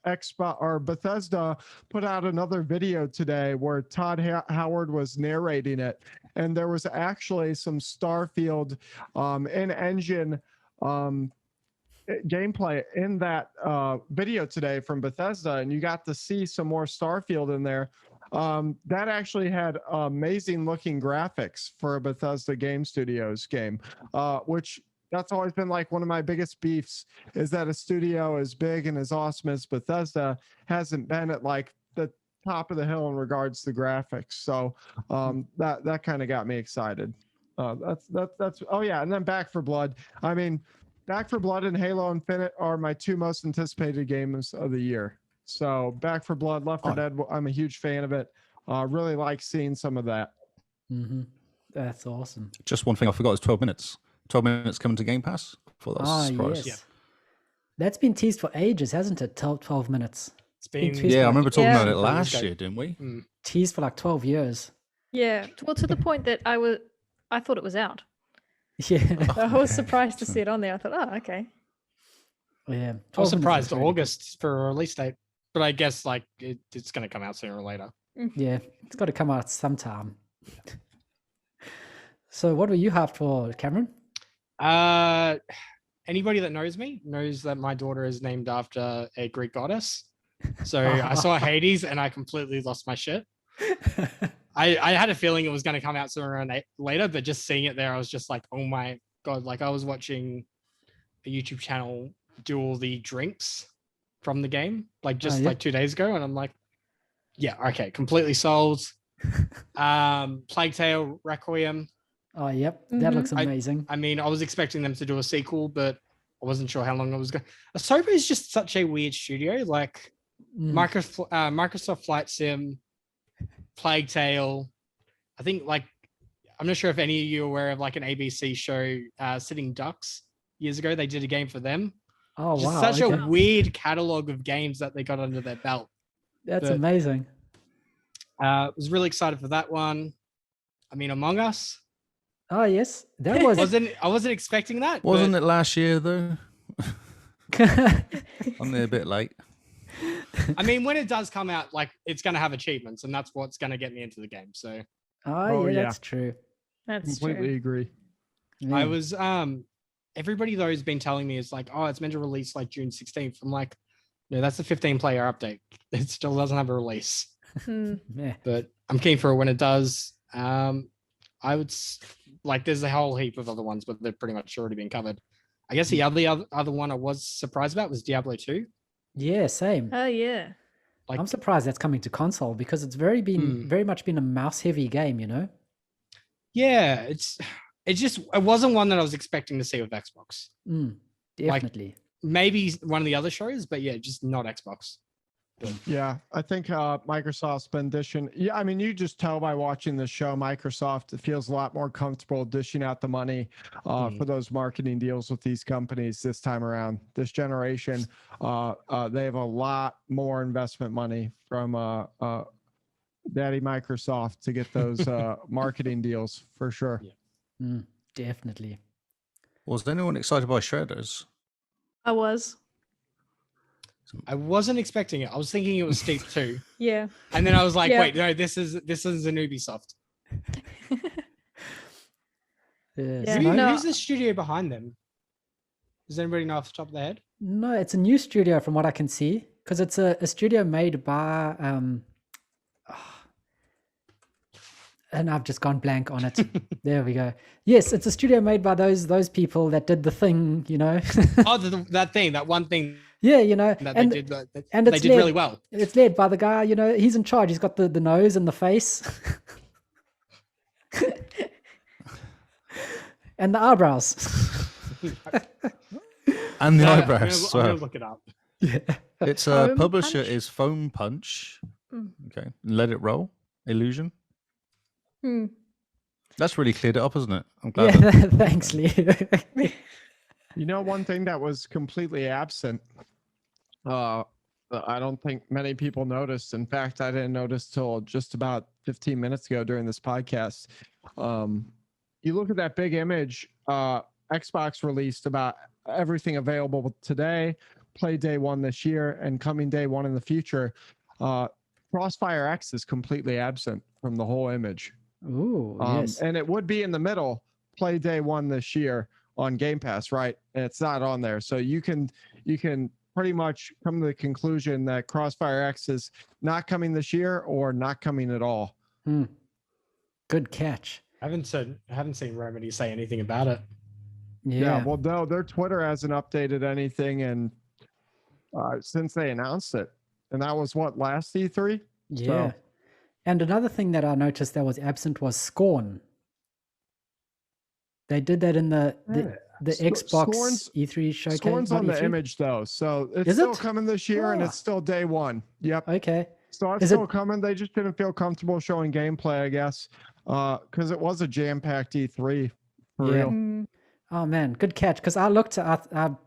Xbox or Bethesda put out another video today where Todd Howard was narrating it, and there was actually some Starfield in-engine gameplay in that video today from Bethesda, and you got to see some more Starfield in there. That actually had amazing looking graphics for a Bethesda Game Studios game, which that's always been like one of my biggest beefs, is that a studio as big and as awesome as Bethesda hasn't been at like the top of the hill in regards to graphics. So that kind of got me excited. That's oh yeah, and then Back 4 Blood. I mean, Back 4 Blood and Halo Infinite are my 2 most anticipated games of the year. So Back 4 Blood, Left 4 Dead, I'm a huge fan of it. Really like seeing some of that. That's awesome. Just one thing I forgot is 12 minutes. 12 minutes coming to Game Pass. I thought that was a surprise. Yes. That's been teased for ages, hasn't it? 12 minutes. It's been teased Yeah, I for- remember talking about it Yeah. last year, didn't we? teased for like 12 years. Yeah. Well, to the point that I thought it was out. Yeah. I was surprised to see it on there. I thought, oh, okay. Yeah. 12 I was minutes is surprised really good. August for a release date, but I guess like it's going to come out sooner or later. Yeah, it's got to come out sometime. So, what were you hyped for, Cameron? Anybody that knows me knows that my daughter is named after a Greek goddess. So I saw Hades and I completely lost my shit. I had a feeling it was going to come out sooner or later, but just seeing it there, I was just like, oh my God. Like I was watching a YouTube channel do all the drinks from the game, like just like 2 days ago. And I'm like, yeah, okay. Completely sold. Plague Tale Requiem. Oh, yep. That looks amazing. I mean, I was expecting them to do a sequel, but I wasn't sure how long it was going. Asobo is just such a weird studio. Like Microsoft Flight Sim, Plague Tale. I think like I'm not sure if any of you are aware of like an ABC show, Sitting Ducks. Years ago, they did a game for them. Oh Just wow, such okay. a weird catalog of games that they got under their belt. That's but- amazing. Was really excited for that one. I mean, Among Us. Oh yes, that was I wasn't expecting that. Wasn't it last year though? I'm there a bit late. I mean, when it does come out, like it's going to have achievements, and that's what's going to get me into the game. So Oh, yeah, yeah. that's true. That's Completely true. agree. I Yeah. was everybody though has been telling me it's like, oh, it's meant to release like June 16th. I'm like, no, that's a 15-player update. It still doesn't have a release, Hmm. Yeah. but I'm keen for it when it does. I would like there's a whole heap of other ones, but they've pretty much already been covered. I guess the other one I was surprised about was Diablo 2. Yeah, same. Oh yeah. Like I'm surprised that's coming to console because it's very much been a mouse heavy game, you know? yeah, it wasn't one that I was expecting to see with Xbox. Like- Definitely. Maybe one of the other shows, but yeah, just not Xbox. Yeah, I think Microsoft's been dishing. Yeah, I mean, you just tell by watching the show, Microsoft feels a lot more comfortable dishing out the money for those marketing deals with these companies this time around. This generation, they have a lot more investment money from Daddy Microsoft to get those marketing deals for sure. Yeah. Definitely. Was anyone excited by Shredders? I was. I wasn't expecting it. I was thinking it was Steep 2. Yeah. And then I was like, Yeah. wait, no, this is an Ubisoft. Yeah. Yeah, Simone? no. Who's the studio behind them? Does anybody know off the top of their head? No, it's a new studio from what I can see because it's a studio made by and I've just gone blank on it. There we go. Yes, it's a studio made by those people that did the thing, you know. Oh, that one thing Yeah, you know, that and they did. and They it's did led- really well. it's led by the guy, you know, he's in charge. He's got the nose and the face. And the eyebrows. And the Yeah, eyebrows as I'm gonna well. look it up. Yeah. Its Foam publisher Punch? is Foam Punch. Mm. Okay, Let It Roll. Illusion. Hmm. That's really cleared it up, isn't it? I'm glad. Yeah, that- thanks, Lee. You know, one thing that was completely absent, I don't think many people noticed. In fact, I didn't notice till just about 15 minutes ago during this podcast. You look at that big image, Xbox released about everything available today, play day one this year, and coming day one in the future. Crossfire X is completely absent from the whole image. Ooh, yes. And it would be in the middle, play day one this year on Game Pass, right? And it's not on there. So you can pretty much come to the conclusion that Crossfire X is not coming this year or not coming at all. Good catch. I haven't seen Remedy say anything about it. Yeah. Well, no, their Twitter hasn't updated anything, and since they announced it, and that was what, last E3. Yeah. And another thing that I noticed that was absent was Scorn. They did that in the Xbox Scorn's- E3 showcase. Scorn's not on the E3? image though, so it's Is still it? coming this year, and Ah. it's still day one. Yep. Okay. So it's Is it- still coming. They just didn't feel comfortable showing gameplay, I guess, because it was a jam-packed E3 for Yeah. real. Hmm. Oh man, good catch. Because I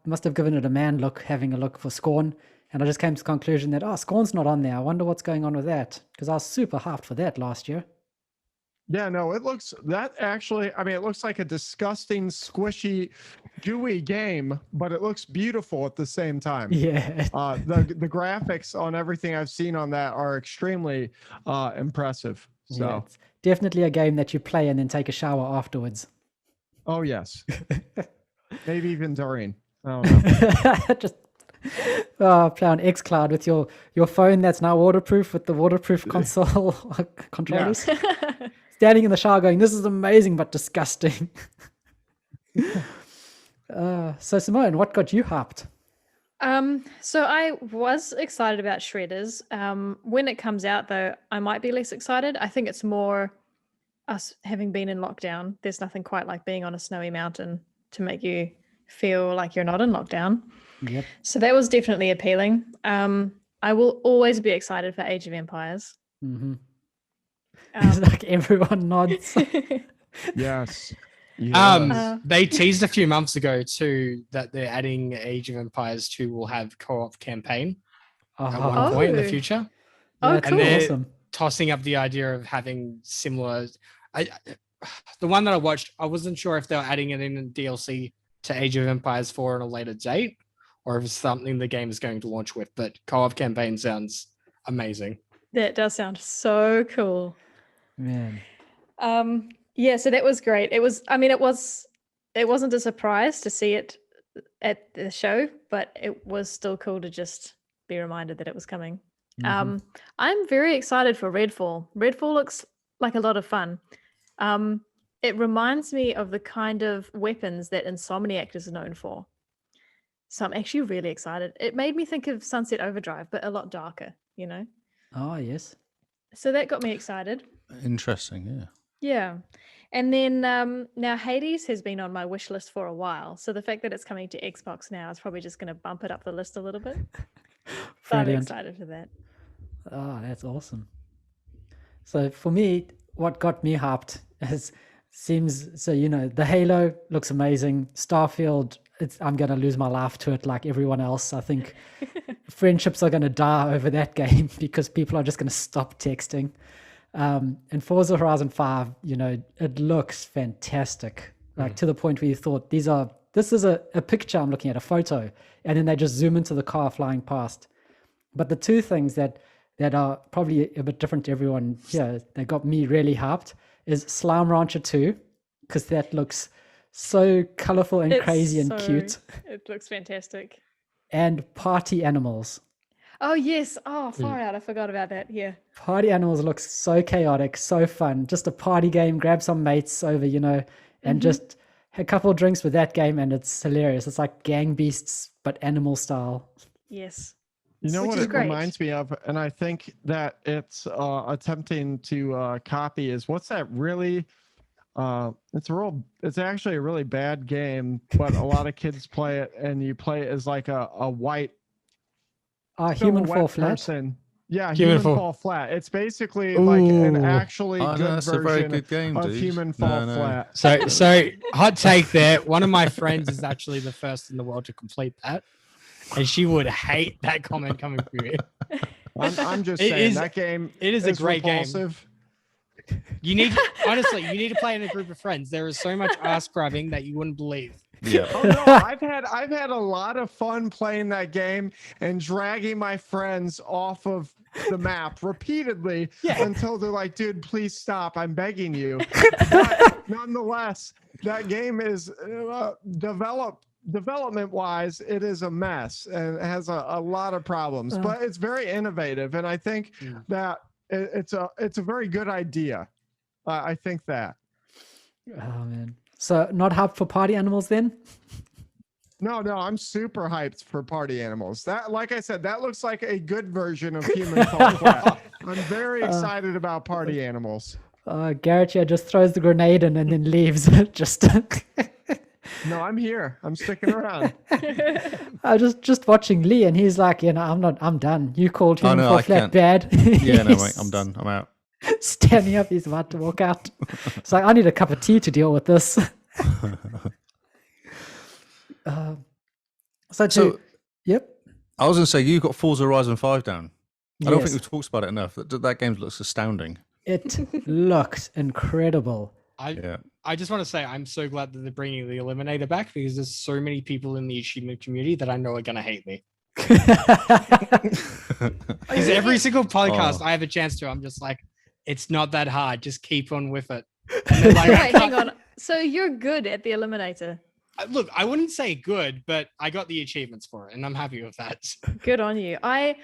must have given it a man look, having a look for Scorn, and I just came to the conclusion that Scorn's not on there. I wonder what's going on with that. Because I was super hyped for that last year. Yeah, no, it looks it looks like a disgusting, squishy, gooey game, but it looks beautiful at the same time. Yeah. The graphics on everything I've seen on that are extremely impressive. So, Yeah, it's definitely a game that you play and then take a shower afterwards. oh yes, maybe even during. I don't know. Just play on xCloud with your phone that's now waterproof with the waterproof console controllers. Standing in the shower going, this is amazing but disgusting. So Simone, what got you hyped? So I was excited about Shredders. When it comes out, though, I might be less excited. I think it's more us having been in lockdown. There's nothing quite like being on a snowy mountain to make you feel like you're not in lockdown. Yep. So that was definitely appealing. I will always be excited for Age of Empires. Mm-hmm. It's like everyone nods. Yes. They teased a few months ago too that they're adding Age of Empires 2 will have co-op campaign at one point in the future. That's cool. awesome. Tossing up the idea of having similar. The one that I watched, I wasn't sure if they were adding it in DLC to Age of Empires 4 on a later date, or if it's something the game is going to launch with. But co-op campaign sounds amazing. That does sound so cool. Man. Yeah, so that was great. It wasn't a surprise to see it at the show, but it was still cool to just be reminded that it was coming. Mm-hmm. I'm very excited for Redfall. Redfall looks like a lot of fun. It reminds me of the kind of weapons that Insomniac is known for. So I'm actually really excited. It made me think of Sunset Overdrive, but a lot darker, you know? Oh, yes. So that got me excited. Interesting, yeah. Yeah. And then now Hades has been on my wish list for a while. So the fact that it's coming to Xbox now is probably just going to bump it up the list a little bit. So I'm excited for that. Oh, that's awesome. So for me, what got me hyped the Halo looks amazing. Starfield, I'm going to lose my life to it like everyone else. I think friendships are going to die over that game because people are just going to stop texting. And Forza Horizon 5, it looks fantastic. Like to the point where you thought this is a picture I'm looking at, a photo, and then they just zoom into the car flying past. But the two things that are probably a bit different to everyone here that got me really hyped is Slime Rancher 2, because that looks so colorful and crazy and cute. It looks fantastic. And Party Animals. Oh, yes. Oh, far out. I forgot about that. Yeah. Party Animals looks so chaotic, so fun. Just a party game, grab some mates over, and just a couple of drinks with that game, and it's hilarious. It's like Gang Beasts, but animal style. Yes. You know Which what is it great. reminds me of, and I think that it's attempting to copy is what's that really? It's actually a really bad game, but a lot of kids play it, and you play it as like a white Human Fall silhouette Flat. person. Yeah, Human Human Fall. Fall Flat. It's basically like an Ooh. actually Oh, no, good that's a very version good game, of dude. Human No, Fall no. Flat. So hot take there. One of my friends is actually the first in the world to complete that, and she would hate that comment coming from you. I'm just It saying is- that game. it is a great game. repulsive. You need honestly, you need to play in a group of friends. There is so much ass grabbing that you wouldn't believe. Yeah. Oh no, I've had a lot of fun playing that game and dragging my friends off of the map repeatedly until they're like, dude, please stop. I'm begging you. But nonetheless, that game is development wise, it is a mess and it has a lot of problems, but it's very innovative. And I think that it's a very good idea. I think that. Oh, man. So not hyped for Party Animals then? No, I'm super hyped for Party Animals. That, like I said, that looks like a good version of Human Fall Flat. I'm very excited about Party Animals. Garrett just throws the grenade in and then leaves. Just No, I'm here. I'm sticking around. I was just watching Lee, and he's like, I'm done. You called Human no, Fall I Flat can't. bad. Yeah, no, He's mate, I'm done. I'm out. Standing up, he's about to walk out. It's like, I need a cup of tea to deal with this. Yep. I was going to say, you got Forza Horizon 5 down. I don't think Yes. we've talked about it enough. That game looks astounding. It looks incredible. I just want to say I'm so glad that they're bringing the Eliminator back because there's so many people in the achievement community that I know are going to hate me. Because every single podcast I have a chance to, I'm just like, it's not that hard. Just keep on with it. And they're like, Wait, hang on. So you're good at the Eliminator. Look, I wouldn't say good, but I got the achievements for it, and I'm happy with that. Good on you. I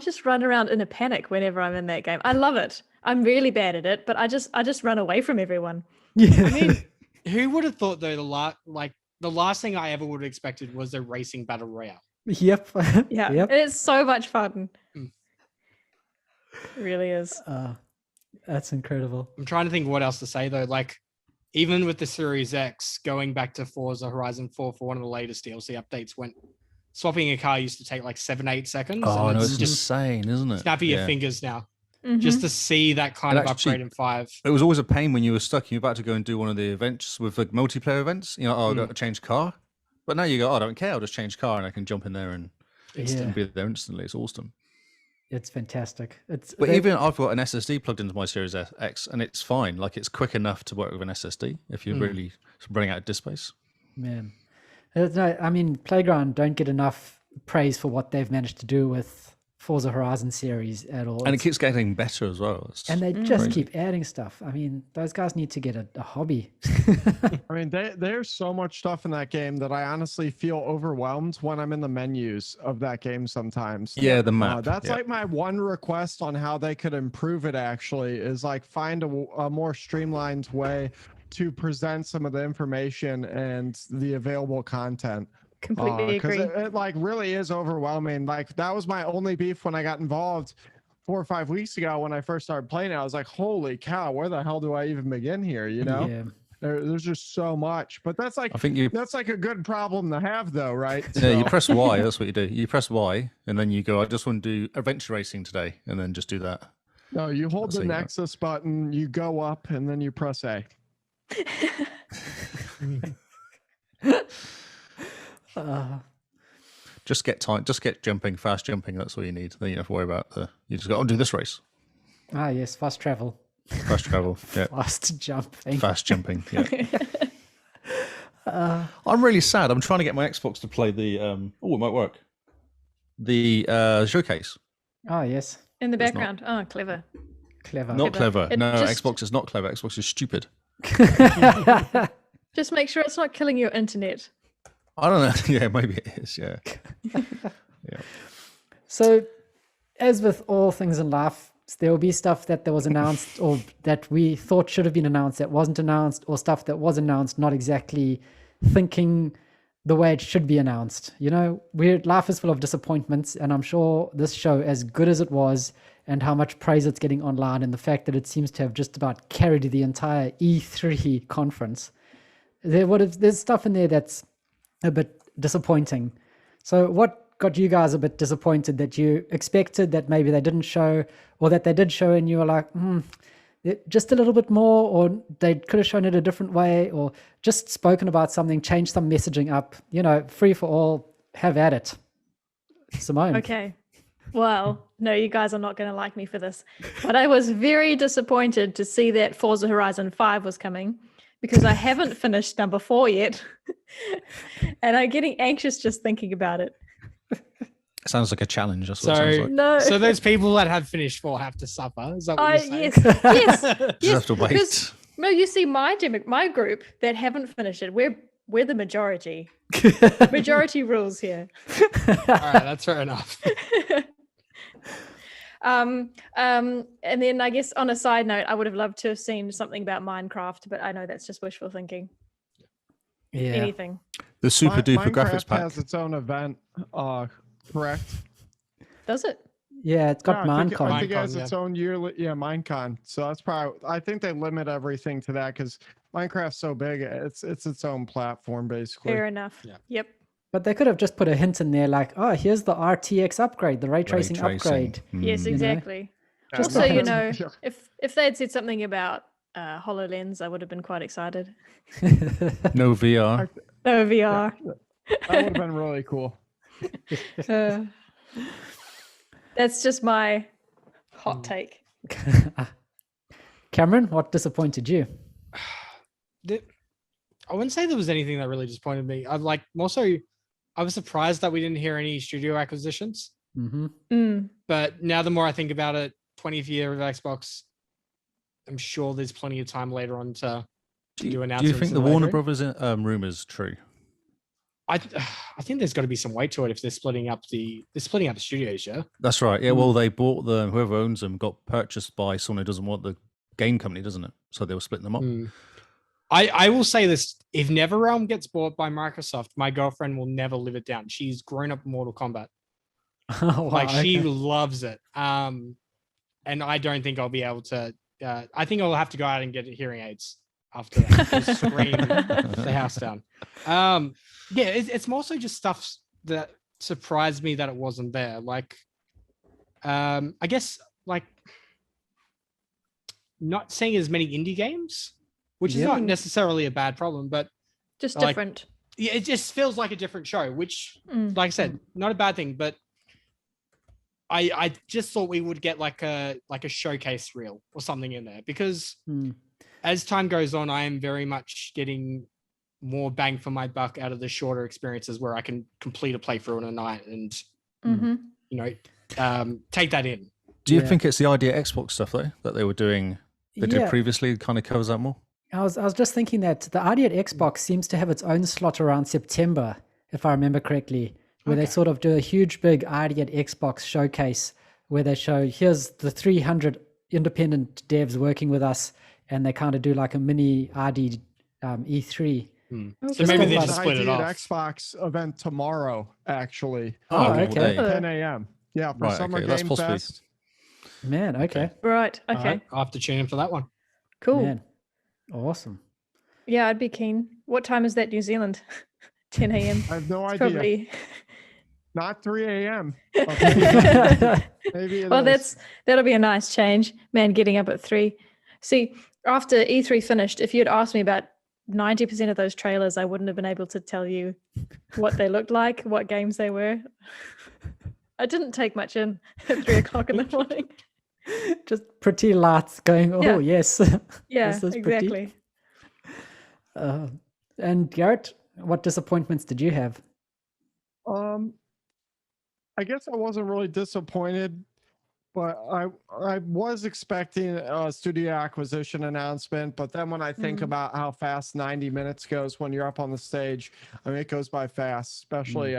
just run around in a panic whenever I'm in that game. I love it. I'm really bad at it, but I just run away from everyone. Yeah. I mean, who would have thought though the last thing I ever would have expected was a racing battle royale. Yep. Yeah. Yep. It's so much fun. It really is. That's incredible. I'm trying to think what else to say though. Like even with the Series X, going back to Forza Horizon 4 for one of the latest DLC updates, when swapping a car used to take like 7-8 seconds. Oh, and no, it's it's just insane, isn't it? snapping your fingers now. Mhm. Just to see that kind And of actually, upgrade in 5. It was always a pain when you were stuck. You were about to go and do one of the events with the multiplayer events. You know, oh, I've got to change car. But now you go, oh, I don't care. I'll just change car and I can jump in there and be there instantly. It's awesome. It's fantastic. But even I've got an SSD plugged into my Series X, and it's fine. Like, it's quick enough to work with an SSD if you're really running out of disk space. Man, no, I mean, Playground don't get enough praise for what they've managed to do with Forza Horizon series at all. And it keeps getting better as well. And they just keep adding stuff. I mean, those guys need to get a hobby. I mean, there's so much stuff in that game that I honestly feel overwhelmed when I'm in the menus of that game sometimes. Yeah, the map. That's like my one request on how they could improve it, actually, is like find a more streamlined way to present some of the information and the available content. Completely agree. It like really is overwhelming. Like, that was my only beef when I got involved 4 or 5 weeks ago when I first started playing it. I was like, holy cow, where the hell do I even begin here? You know, there's just so much. But that's like, that's like a good problem to have, though, right? Yeah, you press Y. That's what you do. You press Y, and then you go, I just want to do adventure racing today, and then just do that. No, you hold the Nexus button, you go up, and then you press A. Just get jumping, fast jumping. That's all you need. Then you don't have to worry about you just go, I'll do this race. Ah, yes, fast travel. Fast travel, yeah. Fast jumping. Fast jumping, yeah. I'm really sad. I'm trying to get my Xbox to play the. It might work. The showcase. Oh yes. In the background. Oh, clever. Not clever. No, just... Xbox is not clever. Xbox is stupid. Just make sure it's not killing your internet. I don't know. Yeah, maybe it is. Yeah. Yeah. So, as with all things in life, there will be stuff that was announced or that we thought should have been announced that wasn't announced, or stuff that was announced not exactly thinking the way it should be announced. You know, life is full of disappointments, and I'm sure this show, as good as it was, and how much praise it's getting online, and the fact that it seems to have just about carried the entire E3 conference, there's stuff in there that's a bit disappointing. So what got you guys a bit disappointed that you expected that maybe they didn't show, or that they did show and you were like, just a little bit more, or they could have shown it a different way, or just spoken about something, changed some messaging up, you know, free for all, have at it. Simone. Okay. Well, no, you guys are not going to like me for this, but I was very disappointed to see that Forza Horizon 5 was coming, because I haven't finished number 4 yet. And I'm getting anxious just thinking about it. It sounds like a challenge. That's what it sounds like. No. So those people that have finished 4 have to suffer. Is that what you're saying? Yes. Just have to wait. Because, no, you see, my group that haven't finished it, we're the majority. Majority rules here. All right, that's fair enough. And then I guess on a side note, I would have loved to have seen something about Minecraft, but I know that's just wishful thinking. Yeah. Anything. The super duper graphics Minecraft pack has its own event, correct? Does it? Yeah, it's got I think Minecon. it has its own yearly, Minecon. So that's probably, I think they limit everything to that because Minecraft's so big, it's its own platform basically. Fair enough. Yeah. Yep. But they could have just put a hint in there like, oh, here's the RTX upgrade, the ray tracing upgrade. Yes, exactly. Yeah, Also, no, you know, yeah. if they had said something about HoloLens, I would have been quite excited. No VR. No VR. That would have been really cool. That's just my hot take. Cameron, what disappointed you? I wouldn't say there was anything that really disappointed me. I was surprised that we didn't hear any studio acquisitions. Mm-hmm. But now the more I think about it, 20th year of Xbox, I'm sure there's plenty of time later on to do announcements. Do you think the Warner Brothers rumors true? I think there's got to be some weight to it if they're splitting up the studios, yeah. That's right. Yeah, well, they bought whoever owns them got purchased by someone who doesn't want the game company, doesn't it? So they were splitting them up. I will say this: if NetherRealm gets bought by Microsoft, my girlfriend will never live it down. She's grown up in Mortal Kombat. Oh, wow, she loves it. And I don't think I'll be able to. I think I'll have to go out and get hearing aids after that. Just scream the house down. Yeah, it's mostly just stuff that surprised me that it wasn't there. Like, I guess like not seeing as many indie games, which is Yep. not necessarily a bad problem, but Just like, different. yeah, it just feels like a different show, which, Mm. like I said, not a bad thing, but I just thought we would get like a showcase reel or something in there, because Mm. as time goes on, I am very much getting more bang for my buck out of the shorter experiences where I can complete a playthrough in a night and Mm-hmm. you know take that in. Do you Yeah. think it's the idea Xbox stuff though that they were doing? They did Yeah. previously kind of covers that more. I was just thinking that the ID at Xbox seems to have its own slot around September, if I remember correctly, where they Okay. sort of do a huge big ID at Xbox showcase where they show here's the 300 independent devs working with us, and they kind of do like a mini ID E3. So Just maybe go they by just the split it ID at off. Xbox event tomorrow, actually. Oh, well, okay. there you go. 10 a.m. Yeah, for Right, Summer okay, that's Game possibly- Fest. Man, okay. Right. All Okay. right, I'll have to tune in for that one. Cool. Man, awesome. Yeah, I'd be keen. What time is that, New Zealand? 10 a.m. I have no It's idea. probably. Not 3 a.m. Yeah. Maybe it Well, is. that'll be a nice change, man. Getting up at 3. See, after E3 finished, if you'd asked me about 90% of those trailers, I wouldn't have been able to tell you what they looked like, what games they were. I didn't take much in at 3 o'clock in the morning. Just pretty lights going, oh, Yeah. yes. Yeah, This is pretty. exactly. And Garrett, what disappointments did you have? I guess I wasn't really disappointed, but I was expecting a studio acquisition announcement. But then when I think about how fast 90 minutes goes when you're up on the stage, I mean, it goes by fast, especially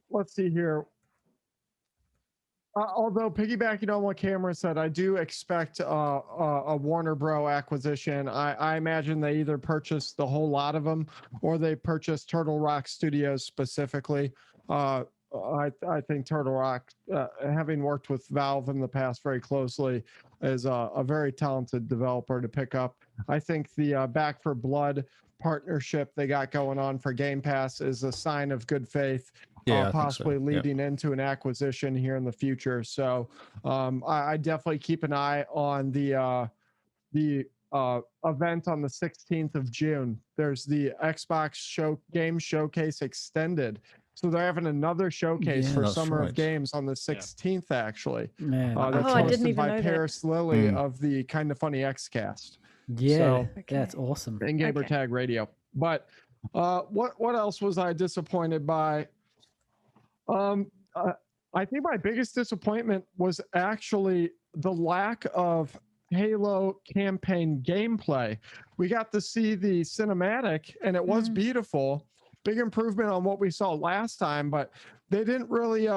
let's see here. Although piggybacking on what Cameron said, I do expect a Warner Bros. Acquisition. I imagine they either purchased the whole lot of them or they purchased Turtle Rock Studios specifically. I think Turtle Rock, having worked with Valve in the past very closely, is a very talented developer to pick up. I think the Back for Blood partnership they got going on for Game Pass is a sign of good faith. Yeah, I think so. Possibly Yeah. leading into an acquisition here in the future. So I definitely keep an eye on the event on the 16th of June. There's the Xbox Game Showcase Extended. So they're having another showcase Yeah, for that's Summer right. of Games on the 16th, actually. Man, That's Oh, I didn't hosted even by know that. Paris Lilly Mm. of the Kind of Funny Xcast yeah, so- that's awesome. and Gamer Okay. Tag Radio. But what else was I disappointed by? I think my biggest disappointment was actually the lack of Halo campaign gameplay. We got to see the cinematic and it was beautiful. Big improvement on what we saw last time, but they didn't really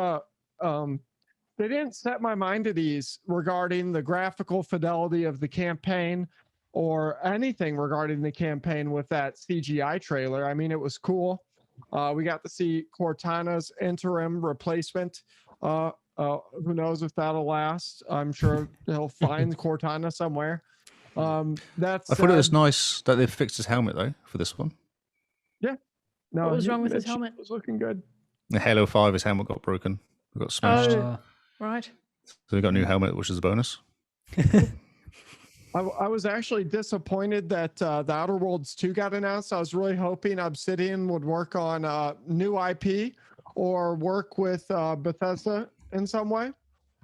they didn't set my mind at ease regarding the graphical fidelity of the campaign or anything regarding the campaign with that CGI trailer. I mean, it was cool. We got to see Cortana's interim replacement. Who knows if that'll last? I'm sure he'll find Cortana somewhere. That's I thought it was nice that they fixed his helmet though for this one. no, What was wrong with his Mitch helmet? was looking good. In Halo 5, his helmet got broken. It got smashed. Oh. Right. So he got a new helmet, which is a bonus. I was actually disappointed that the Outer Worlds 2 got announced. I was really hoping Obsidian would work on new IP or work with Bethesda in some way.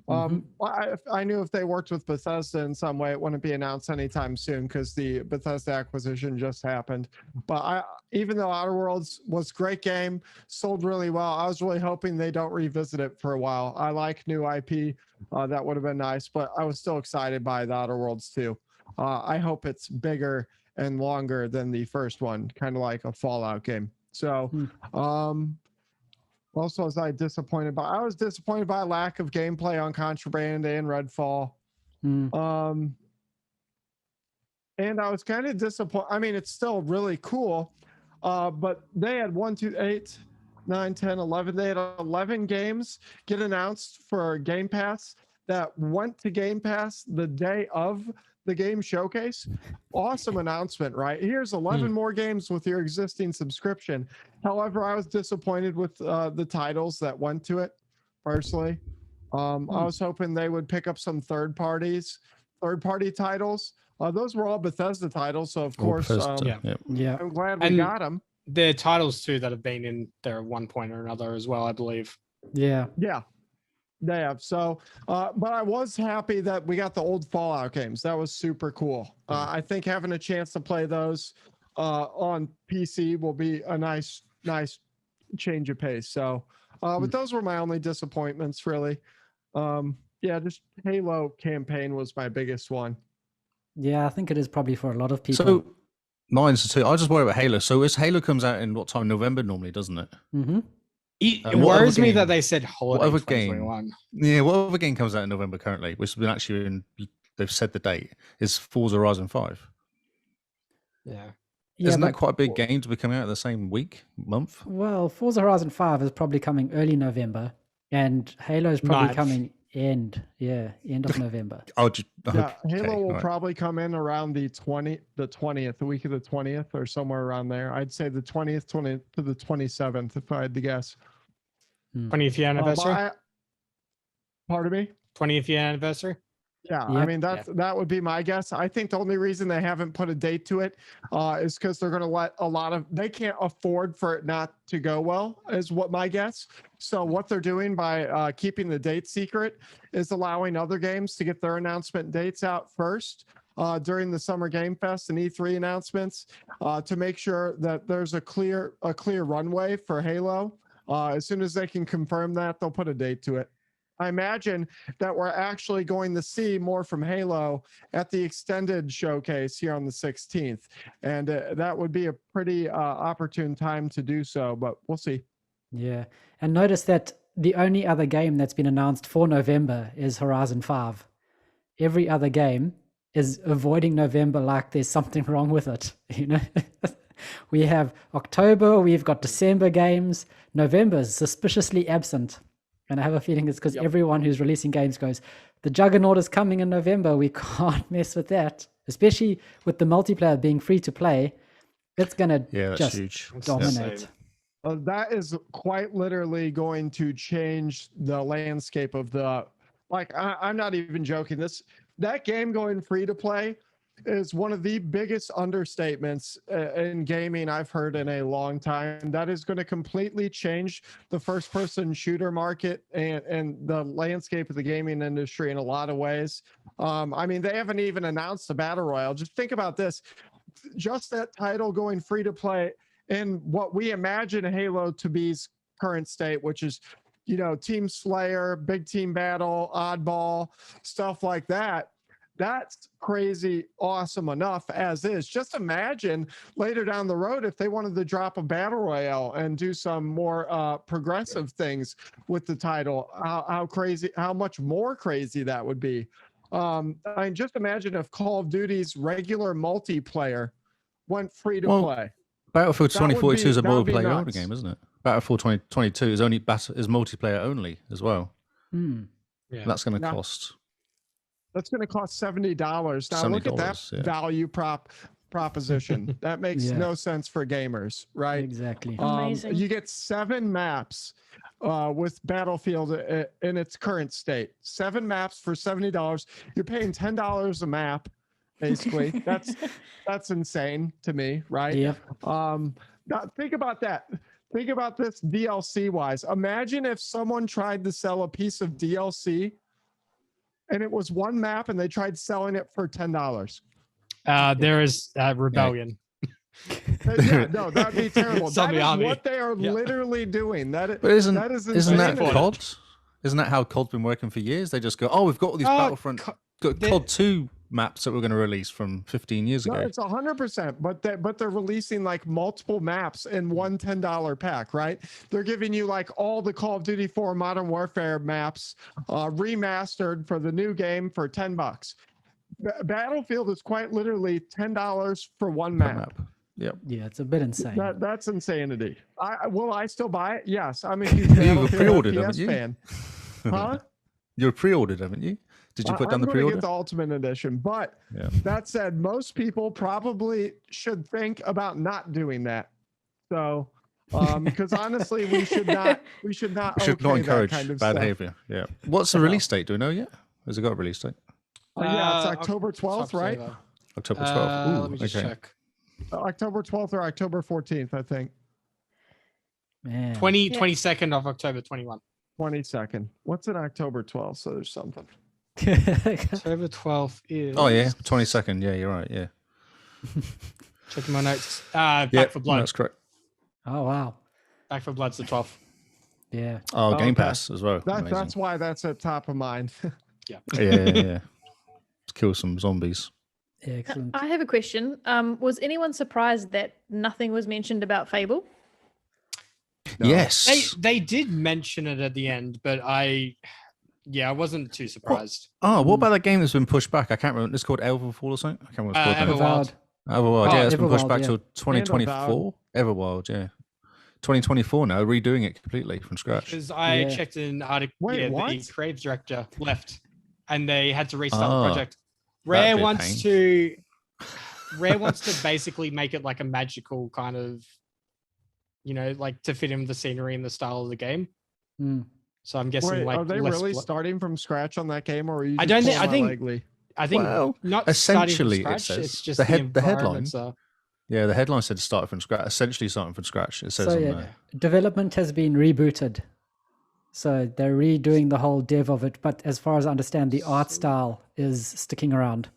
I knew if they worked with Bethesda in some way, it wouldn't be announced anytime soon because the Bethesda acquisition just happened. But even though Outer Worlds was a great game, sold really well, I was really hoping they don't revisit it for a while. I like new IP. That would have been nice, but I was still excited by the Outer Worlds 2. I hope it's bigger and longer than the first one, kind of like a Fallout game. So, also was I disappointed by? I was disappointed by lack of gameplay on Contraband and Redfall. And I was kind of disappointed. I mean, it's still really cool, but they had 1, 2, 8, 9, 10, 11. They had 11 games get announced for Game Pass that went to Game Pass the day of the game showcase. Awesome announcement, right? Here's 11 more games with your existing subscription. However, I was disappointed with the titles that went to it personally. I was hoping they would pick up some third-party titles. Those were all Bethesda titles, so of course, Yeah. I'm glad we And got them. They're titles too that have been in there at one point or another as well, I believe. Yeah. Yeah, they have. So, but I was happy that we got the old Fallout games. That was super cool. I think having a chance to play those on PC will be a nice change of pace. So, but those were my only disappointments, really. Yeah, just Halo campaign was my biggest one. Yeah, I think it is probably for a lot of people. So mine's too. I just worry about Halo. So Halo comes out in what time? November normally, doesn't it? Mm-hmm. It what worries other me game- that they said holiday what other game? 2021. Yeah, what other game comes out in November currently? Which has been actually they've said the date is Forza Horizon 5. Yeah. Isn't that quite a big game to be coming out in the same month? Well, Forza Horizon 5 is probably coming early November, and Halo is probably 9th. coming end of November. Yeah, Halo will probably come in around the 20th, the week of the 20th, or somewhere around there. I'd say the 20th to the 27th, if I had to guess. 20th year anniversary? Pardon me? 20th year anniversary? Yeah, I mean that would be my guess. I think the only reason they haven't put a date to it is because they're going to let they can't afford for it not to go well, is what my guess. So what they're doing by keeping the date secret is allowing other games to get their announcement dates out first during the Summer Game Fest and E3 announcements to make sure that there's a clear runway for Halo. As soon as they can confirm that, they'll put a date to it. I imagine that we're actually going to see more from Halo at the extended showcase here on the 16th. And that would be a pretty opportune time to do so, but we'll see. Yeah. And notice that the only other game that's been announced for November is Horizon 5. Every other game is avoiding November like there's something wrong with it. You know, we have October, we've got December games. November is suspiciously absent. And I have a feeling it's because everyone who's releasing games goes, the Juggernaut is coming in November. We can't mess with that, especially with the multiplayer being free to play. It's going to just huge. dominate. That is quite literally going to change the landscape of I'm not even joking. That game going free to play is one of the biggest understatements in gaming I've heard in a long time. That is going to completely change the first-person shooter market and the landscape of the gaming industry in a lot of ways. I mean, they haven't even announced the Battle Royale. Just think about this. Just that title going free to play in what we imagine Halo to be's current state, which is, Team Slayer, Big Team Battle, Oddball, stuff like that. That's crazy awesome enough as is. Just imagine later down the road if they wanted to drop a battle royale and do some more progressive things with the title, how much more crazy that would be. I mean, just imagine if Call of Duty's regular multiplayer went free to play. Battlefield 2042 is a that would be multiplayer only nuts. game, isn't it? Battlefield 2022 is multiplayer only as well. Yeah. That's going to cost. That's going to cost $70. Now look at that value proposition. That makes no sense for gamers, right? Exactly. Amazing. You get 7 maps with Battlefield in its current state. 7 maps for $70. You're paying $10 a map, basically. That's insane to me, right? Yep. Now think about that. Think about this DLC wise. Imagine if someone tried to sell a piece of DLC and it was one map and they tried selling it for $10. There is Rebellion. No, that'd be terrible. That is Army. what they are literally doing. But isn't that insane. COD? Isn't that how COD's been working for years? They just go, we've got all these Battlefront COD 2 maps that we're going to release from 15 years ago. No, it's 100%, but they're releasing like multiple maps in one $10 pack, right? They're giving you like all the Call of Duty 4 Modern Warfare maps remastered for the new game for $10. Battlefield is quite literally $10 for one map. Yep. Yeah, it's a bit insane. That's insanity. Will I still buy it? Yes, I'm a huge You've pre-ordered, FPS haven't you? fan. Huh? You're pre-ordered, haven't you? Did you put down I'm the gonna pre-order? get the Ultimate Edition, but Yeah. that said, most people probably should think about not doing that. So, because honestly, we should not We should not okay encourage that kind of bad stuff. behavior. Yeah. What's the No. release date? Do we know yet? Has it got a release date? Yeah, it's Oc- October 12th, right? October. October 12th. Ooh, Let me just okay. check. October 12th or October 14th, I think. Man. 22nd of October 21. 22nd. What's in October 12th? So there's something. October 12th is. Oh yeah, 22nd. Yeah, you're right. Yeah. Checking my notes. Back Yeah, for Blood. that's correct. Oh wow. Back for Blood's the 12th. Yeah. Oh, Game Okay. Pass as well. That's Amazing. why that's at top of mind. Yeah. Let's kill some zombies. Excellent. I have a question. Was anyone surprised that nothing was mentioned about Fable? No. Yes. They did mention it at the end, but I wasn't too surprised. Oh, what about that game that's been pushed back? I can't remember. It's called Everfall or something. I can't remember what it's called. now. Everwild. Everwild. Oh, Yeah, it's been pushed Everwild, back yeah. till 2024. Everwild. Yeah. 2024 now, redoing it completely from scratch. Because I Yeah. checked an article. Wait, The what? creative director left, and they had to restart Ah, the project. that'd Rare be a wants to. Rare wants to basically make it like a magical kind of, like to fit in with the scenery and the style of the game. Mm. So I'm guessing Wait, like are they less really blo- starting from scratch on that game, or are you? I just don't think- pulling I my think- leg, Lee? I think Well, not essentially, starting it from scratch, says it's just the the, head- the headline. environments are- Yeah, the headline said start from scratch. Essentially, starting from scratch. It says So on yeah, there. development has been rebooted. So they're redoing the whole dev of it, but as far as I understand, the art style is sticking around.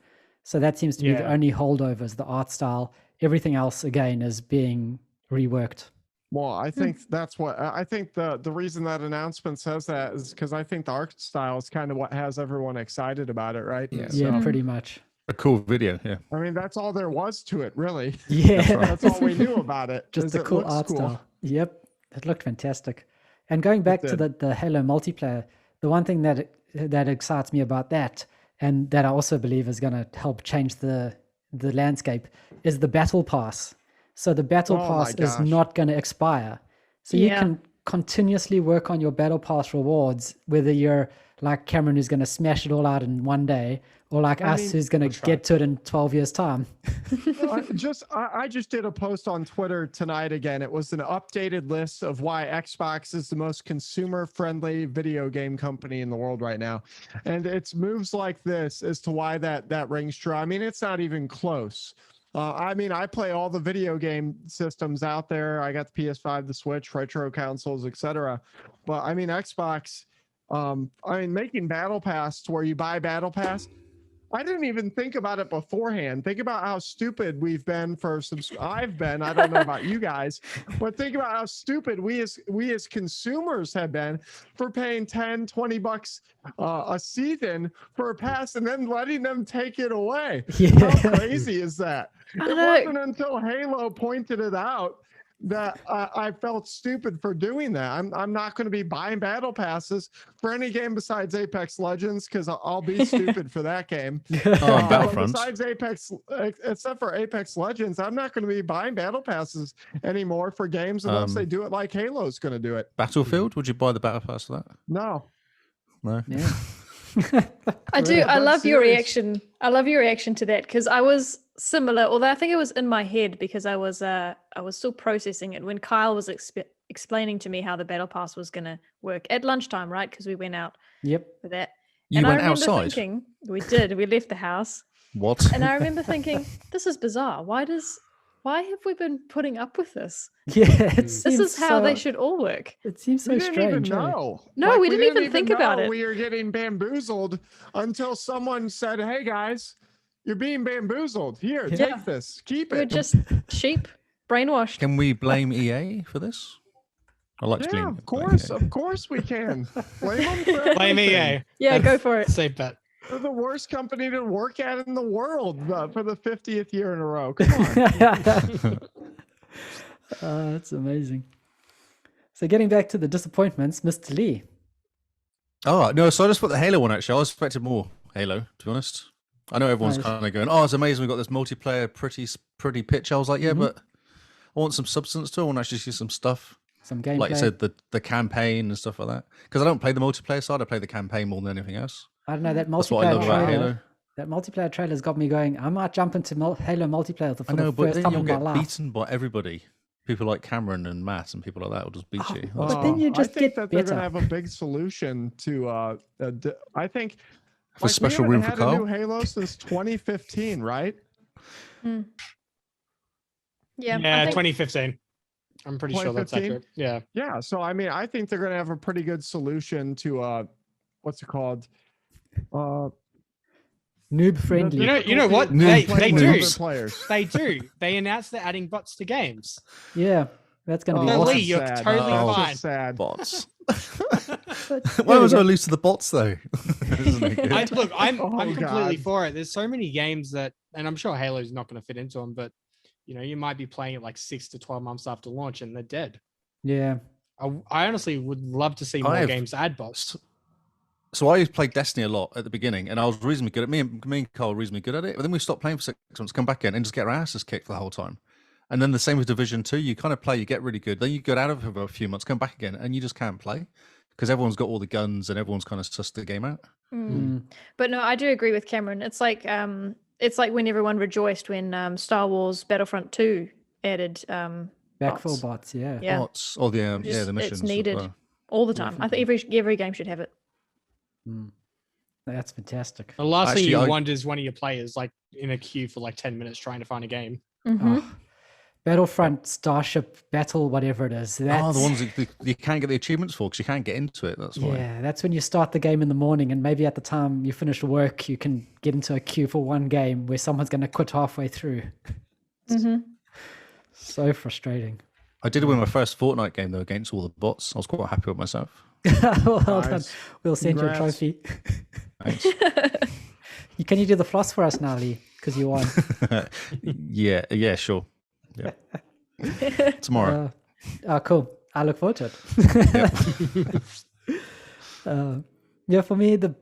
So that seems to be the Yeah. only holdovers, the art style. Everything else again is being reworked. Well, I think that's what I think the reason that announcement says that is because I think the art style is kind of what has everyone excited about it, right? Yeah. Yeah, So, pretty much. A cool video. Yeah. I mean, that's all there was to it, really. Yeah, That's all we knew about it. just is the it cool looks art cool. style. Yep, it looked fantastic. And going back to did. the Halo multiplayer, the one thing that excites me about that, and that I also believe is going to help change the landscape, is the battle pass. So the battle Oh my pass is gosh. not going to expire. So you Yeah. can continuously work on your battle pass rewards, whether you're like Cameron who's going to smash it all out in one day, or like us mean, who's going to get to it in 12 years' time. I just did a post on Twitter tonight again. It was an updated list of why Xbox is the most consumer-friendly video game company in the world right now, and it's moves like this as to why that rings true. I mean, it's not even close. I mean, I play all the video game systems out there. I got the PS5, the Switch, retro consoles, etc. But I mean, Xbox. Making Battle Pass to where you buy Battle Pass. I didn't even think about it beforehand. Think about how stupid we've been for some. I've been. I don't know about you guys, but think about how stupid we as consumers have been for paying $10-20 a season for a pass and then letting them take it away. Yeah. How crazy is that? I It don't know. wasn't until Halo pointed it out that I felt stupid for doing that. I'm not going to be buying battle passes for any game besides Apex Legends because I'll be stupid for that game. Oh, But Battlefront. besides Apex, except for Apex Legends, I'm not going to be buying battle passes anymore for games unless they do it like Halo's going to do it. Battlefield. Would you buy the battle pass for that? No. No. Yeah. I do. Yeah, I that's love your serious. reaction. I love your reaction to that because I was similar, although I think it was in my head because I was still processing it when Kyle was explaining to me how the battle pass was going to work at lunchtime, right? Because we went out Yep. for that. You and went I remember outside. thinking, we did. We left the house, What? and I remember thinking, this is bizarre. Why have we been putting up with this? Yeah. It This seems is how they so- should all work. It seems so We didn't even strange. eh? know. No, we didn't even think about know it. We were getting bamboozled until someone said, "Hey guys, you're being bamboozled. Here, Yeah. take this. Keep We're it." just sheep, brainwashed. Can we blame EA for this? I like to Yeah, blame. of course we can. Blame them for Blame everything. EA. Yeah, go for it. Safe bet. They're the worst company to work at in the world for the 50th year in a row. Come on. That's amazing. So getting back to the disappointments, Mr. Lee. Oh no! So I just put the Halo one. Actually, I was expecting more Halo. To be honest, I know everyone's Nice. kind of going, "Oh, it's amazing! We got this multiplayer, pretty pitch." I was like, "Yeah, Mm-hmm. but I want some substance to it. I want to actually see some stuff." Some gameplay. Like you said, the campaign and stuff like that. Because I don't play the multiplayer side. I play the campaign more than anything else. I don't know, that That's what I multiplayer love about trailer. Halo. That multiplayer trailer's got me going. I might jump into Halo multiplayer for I know, the but first then time you'll in my get life. beaten by everybody. People like Cameron and Matt and people like that will just beat you. That's But then fine. you just I think get that they're going better. to have a big solution to. I think Have a special we room haven't for had a Carl. new Halo since 2015, right? Yeah, Yeah, I think 2015. I'm pretty sure that's 2015? accurate. Yeah. Yeah. So I mean, I think they're going to have a pretty good solution to what's it called? Noob The friendly. You know what? difficulty of They playing with do. other players. They do. They announced they're adding bots to games. Yeah, that's going to be No, awesome. Lee, you're that's sad. totally That's fine. just sad. Bots. But Why there was we I go. lose to the bots though? Isn't it good? I'm Oh, completely God. for it. There's so many games that, and I'm sure Halo's not going to fit into them, but you might be playing it like 6 to 12 months after launch and they're dead. Yeah. I honestly would love to see more I've- games add bots. So I played Destiny a lot at the beginning, and I was reasonably good at me and Carl were reasonably good at it. But then we stopped playing for 6 months, come back in, and just get our asses kicked for the whole time. And then the same with Division 2. You kind of play, you get really good, then you get out of it for a few months, come back again, and you just can't play because everyone's got all the guns and everyone's kind of sussed the game out. Mm. But no, I do agree with Cameron. It's like when everyone rejoiced when Star Wars Battlefront 2 added Backfill bots. bots. Yeah. Yeah, Bots, or the Just- the missions. it's needed all the time. I think every game should have it. Mm. That's fantastic. The last Actually, thing you I- want is one of your players like in a queue for like 10 minutes trying to find a game. Mhm. Oh, Battlefront, Starship, Battle, whatever it is. That's, Oh, the ones that you can't get the achievements for because you can't get into it. That's why. yeah, that's when you start the game in the morning, and maybe at the time you finish work, you can get into a queue for one game where someone's going to quit halfway through. Mhm. So frustrating. I did win my first Fortnite game though against all the bots. I was quite happy with myself. Well done. Nice. We'll send Congrats. you a trophy. Thanks. Can you do the floss for us now, Lee? Because you won. yeah, sure. Yeah. Tomorrow. Cool. I look forward to it. Yeah, for me, the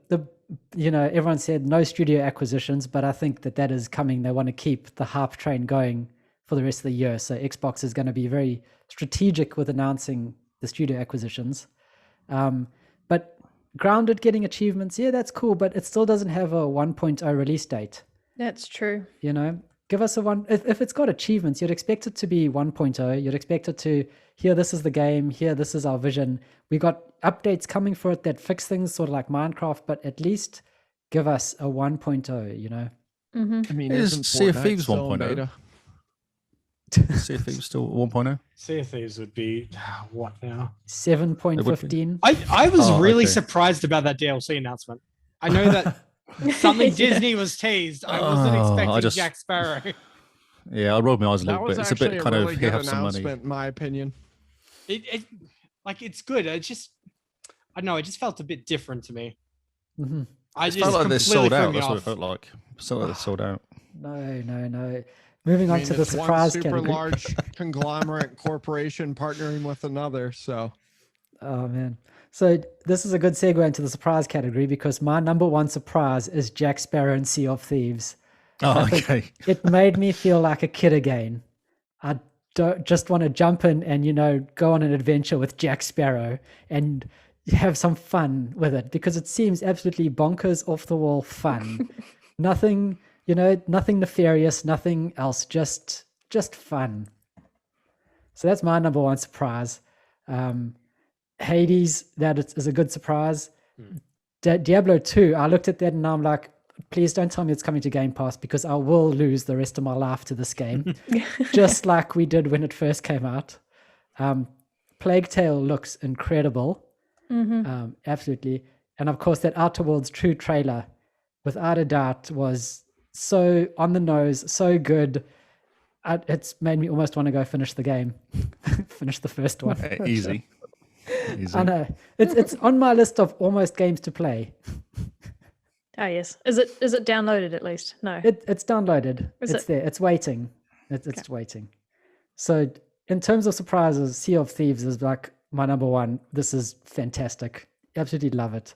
everyone said no studio acquisitions, but I think that is coming. They want to keep the hype train going for the rest of the year. So Xbox is going to be very strategic with announcing the studio acquisitions. But Grounded getting achievements, yeah, that's cool, but it still doesn't have a 1.0 release date. That's true. Give us a one. If it's got achievements, you'd expect it to be 1.0. You'd expect it to, here, this is the game, here, this is our vision. We got updates coming for it that fix things sort of like Minecraft, but at least give us a 1.0, I mean, Is isn't Sea of Fortnite Thieves still in 1.0? beta? See if it was still 1.0. Sea of Thieves would be what now? 7.15. I was Oh, really okay. surprised about that DLC announcement. I know that something Yeah. Disney was teased. I wasn't Oh, I expecting just- Jack Sparrow. Yeah, I rolled my eyes a That little was bit. It's a actually bit a kind really of good have some money. announcement, in my opinion. It's good. I don't know. It just felt a bit different to me. Mhm. I It just felt like they're completely sold threw out. me That's what it off. felt like. It felt like they're sold out. No. Moving I on mean, to the it's one surprise super category. large conglomerate corporation partnering with another. So Oh man. So this is a good segue into the surprise category because my number one surprise is Jack Sparrow and Sea of Thieves. Oh, I think okay. It made me feel like a kid again. I don't just want to jump in and go on an adventure with Jack Sparrow and have some fun with it because it seems absolutely bonkers, off the wall fun. Nothing, nothing nefarious, nothing else, just fun. So that's my number one surprise. Hades, that is a good surprise. Diablo 2, I looked at that and I'm like, please don't tell me it's coming to Game Pass because I will lose the rest of my life to this game, just like we did when it first came out. Plague Tale looks incredible, absolutely. And of course, that Outer Worlds True trailer, without a doubt, was so on the nose, so good. It's made me almost want to go finish the game, finish the first one. Easy. Easy. I know it's on my list of almost games to play. Oh yes. Is it downloaded at least? No. It's downloaded. Is It's it? there. It's waiting. It's waiting. So in terms of surprises, Sea of Thieves is like my number one. This is fantastic. Absolutely love it.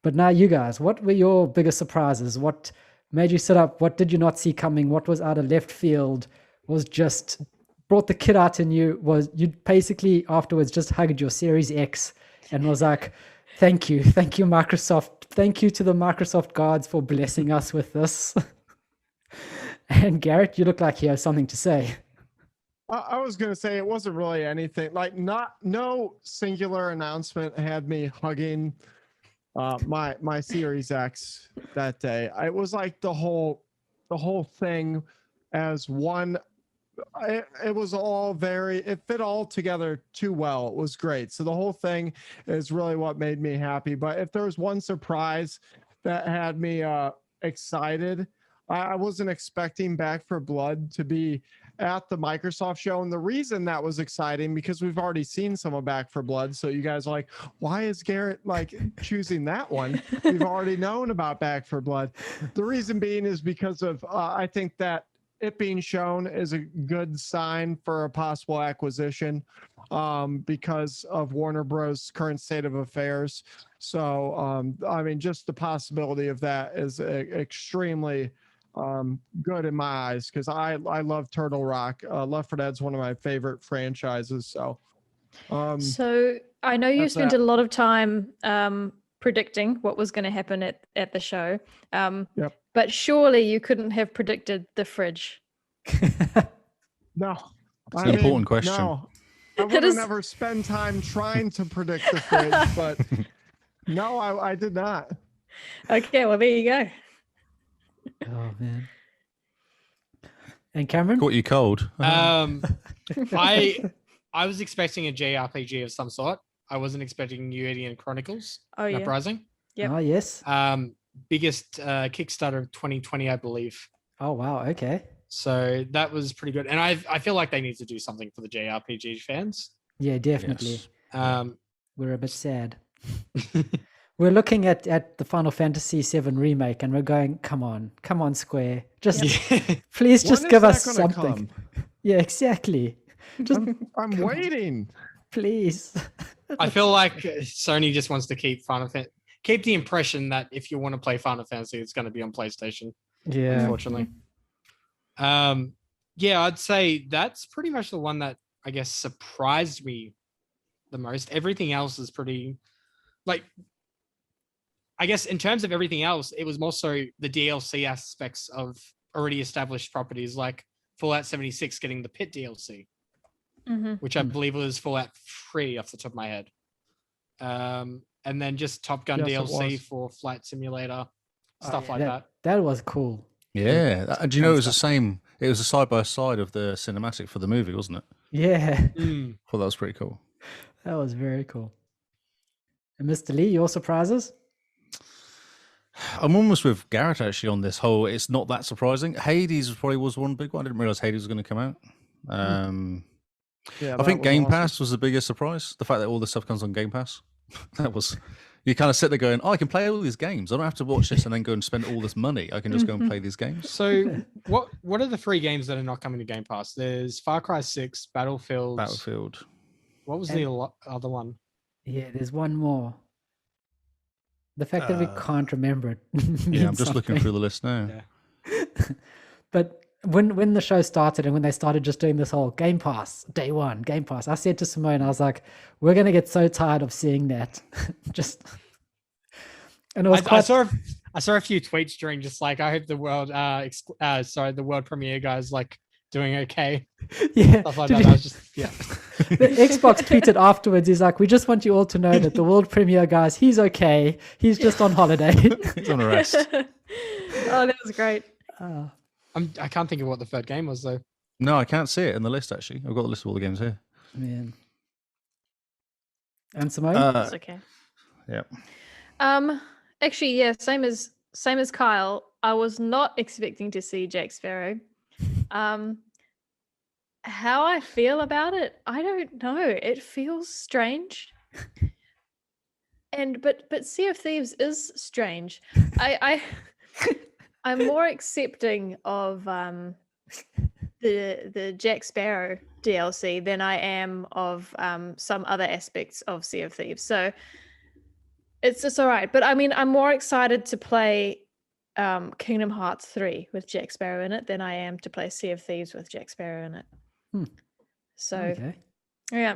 But now you guys, what were your biggest surprises? What made you sit up? What did you not see coming? What was out of left field? Was just brought the kid out in you? Was you basically afterwards just hugged your Series X and was like, Thank you, Microsoft. Thank you to the Microsoft gods for blessing us with this. And Garrett, you look like you have something to say. I was gonna say it wasn't really anything like no singular announcement had me hugging my Series X that day. It was like the whole thing as one. It was all it fit all together too well. It was great. So the whole thing is really what made me happy. But if there was one surprise that had me excited, I wasn't expecting Back for Blood to be at the Microsoft show. And the reason that was exciting because we've already seen some of Back for Blood. So you guys are like, why is Garrett like choosing that one? We've already known about Back for Blood. The reason being is because of I think that it being shown is a good sign for a possible acquisition because of Warner Bros. Current state of affairs. So, I mean, just the possibility of that is extremely good in my eyes because I love Turtle Rock. Left 4 Dead's one of my favorite franchises. So, So I know you that's spent that. a lot of time predicting what was going to happen at the show. Yep. But surely you couldn't have predicted the fridge. No. It's an important question. No, I would have never spent time trying to predict the fridge, but no, I did not. Okay, well, there you go. Oh man. And Cameron? Caught you cold. I was expecting a JRPG of some sort. I wasn't expecting New Edian Chronicles. Oh, yeah. Uprising. Yep. Oh yes. Biggest Kickstarter of 2020, I believe. Oh wow. Okay. So that was pretty good. And I feel like they need to do something for the JRPG fans. Yeah, definitely. Yes. We're a bit sad. We're looking at the Final Fantasy VII remake, and we're going, come on, Square, just please, just When give is us that gonna something. come? Yeah, exactly. Just I'm waiting. please. I feel like Sony just wants to keep keep the impression that if you want to play Final Fantasy, it's going to be on PlayStation. Yeah. Unfortunately. Yeah, I'd say that's pretty much the one that I guess surprised me the most. Everything else is pretty, like, I guess in terms of everything else, it was more so the DLC aspects of already established properties, like Fallout 76 getting the Pit DLC, which I believe was Fallout 3 off the top of my head. And then just Top Gun DLC for Flight Simulator, stuff like that. That was cool. Yeah. Do you know it was the same? It was a side by side of the cinematic for the movie, wasn't it? Yeah. Thought that was pretty cool. That was very cool. And Mr. Lee, your surprises? I'm almost with Garrett actually on this whole. It's not that surprising. Hades probably was one big one. I didn't realize Hades was going to come out. Yeah, I think Game Pass was the biggest surprise. The fact that all the stuff comes on Game Pass. That was, you kind of sit there going, oh, I can play all these games. I don't have to watch this and then go and spend all this money. I can just go and play these games. So what are the 3 games that are not coming to Game Pass? There's Far Cry 6, Battlefield. What was the other one? Yeah, there's one more. The fact that we can't remember it. Yeah, I'm just looking through the list now. Yeah. But when the show started and when they started just doing this whole Game Pass, day one, Game Pass, I said to Simone, I was like, we're going to get so tired of seeing that. Just, and it was I saw a few tweets during just like, I hope the world, the world premiere guys like doing okay. Yeah. Stuff like that. I was just, yeah. The Xbox tweeted afterwards, he's like, we just want you all to know that the world premiere guys, he's okay. He's just on holiday. He's on a rest. Oh, that was great. I can't think of what the third game was though. No, I can't see it in the list actually. I've got the list of all the games here. Man. And Simone? That's okay. Yeah. Actually, yeah, same as Kyle. I was not expecting to see Jack Sparrow. How I feel about it, I don't know. It feels strange. But Sea of Thieves is strange. I'm more accepting of the Jack Sparrow DLC than I am of some other aspects of Sea of Thieves. So it's all right. But I mean, I'm more excited to play Kingdom Hearts 3 with Jack Sparrow in it than I am to play Sea of Thieves with Jack Sparrow in it. So Okay. yeah.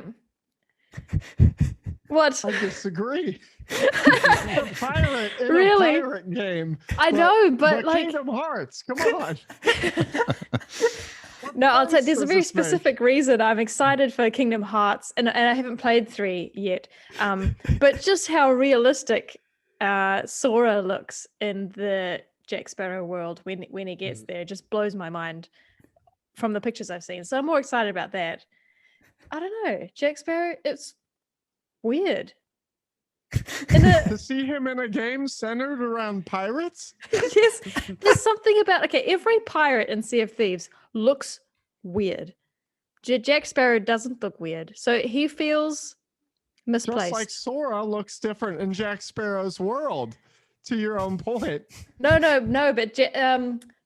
What? I disagree. It's a pirate in Really? a pirate game. I know, but like, Kingdom Hearts. Come on. no, I'll tell you, there's a does very this make? specific reason I'm excited for Kingdom Hearts, and I haven't played 3 yet. But just how realistic Sora looks in the Jack Sparrow world when he gets there just blows my mind from the pictures I've seen. So I'm more excited about that. I don't know, Jack Sparrow, it's weird. To see him in a game centered around pirates? Yes, there's something about every pirate in Sea of Thieves looks weird. Jack Sparrow doesn't look weird, so he feels misplaced. Just like Sora looks different in Jack Sparrow's world. To your own point. No, but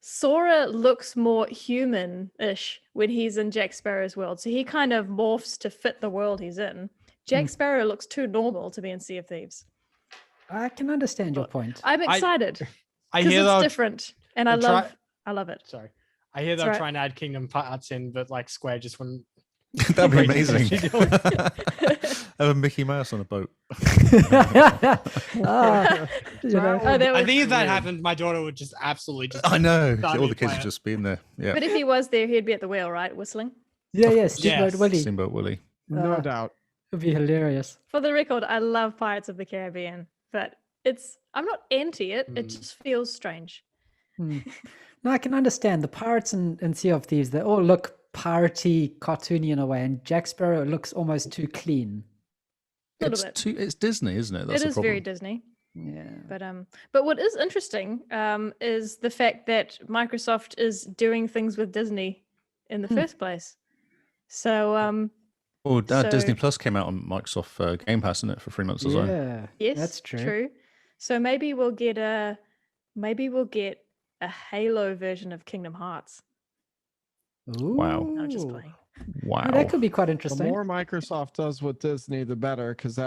Sora looks more human-ish when he's in Jack Sparrow's world, so he kind of morphs to fit the world he's in. Jack Sparrow looks too normal to be in Sea of Thieves. I can understand your point. I'm excited I because hear it's they'll different, and I love it. Sorry. I hear It's they're right. trying to add Kingdom Hearts in, but like Square just wouldn't. That'd be Great. amazing. She doing? Have a Mickey Mouse on a boat. Ah, you know, Oh, that I was- think if that happened, my daughter would just absolutely just. I know. That'd All be the kids fire. have just been there. Yeah. But if he was there, he'd be at the wheel, right, whistling. yeah, Steamboat Yes. Willie. Steamboat Willie. No Uh, doubt. It'd be hilarious. For the record, I love Pirates of the Caribbean, but I'm not anti it. It just feels strange. No, I can understand the pirates in Sea of Thieves. They all look piratey, cartoony in a way, and Jack Sparrow looks almost too clean. Little bit. It's Disney, isn't it? That's It the is problem. very Disney. Yeah. But what is interesting is the fact that Microsoft is doing things with Disney in the first place. So Well, Disney So- Plus came out on Microsoft Game Pass, isn't it, for 3 months as well? Yeah. yes, That's true. So maybe we'll get a Halo version of Kingdom Hearts. Wow. I'm just Ooh. playing. Wow. Oh, that could be quite The interesting. more Microsoft does with Disney, the better, because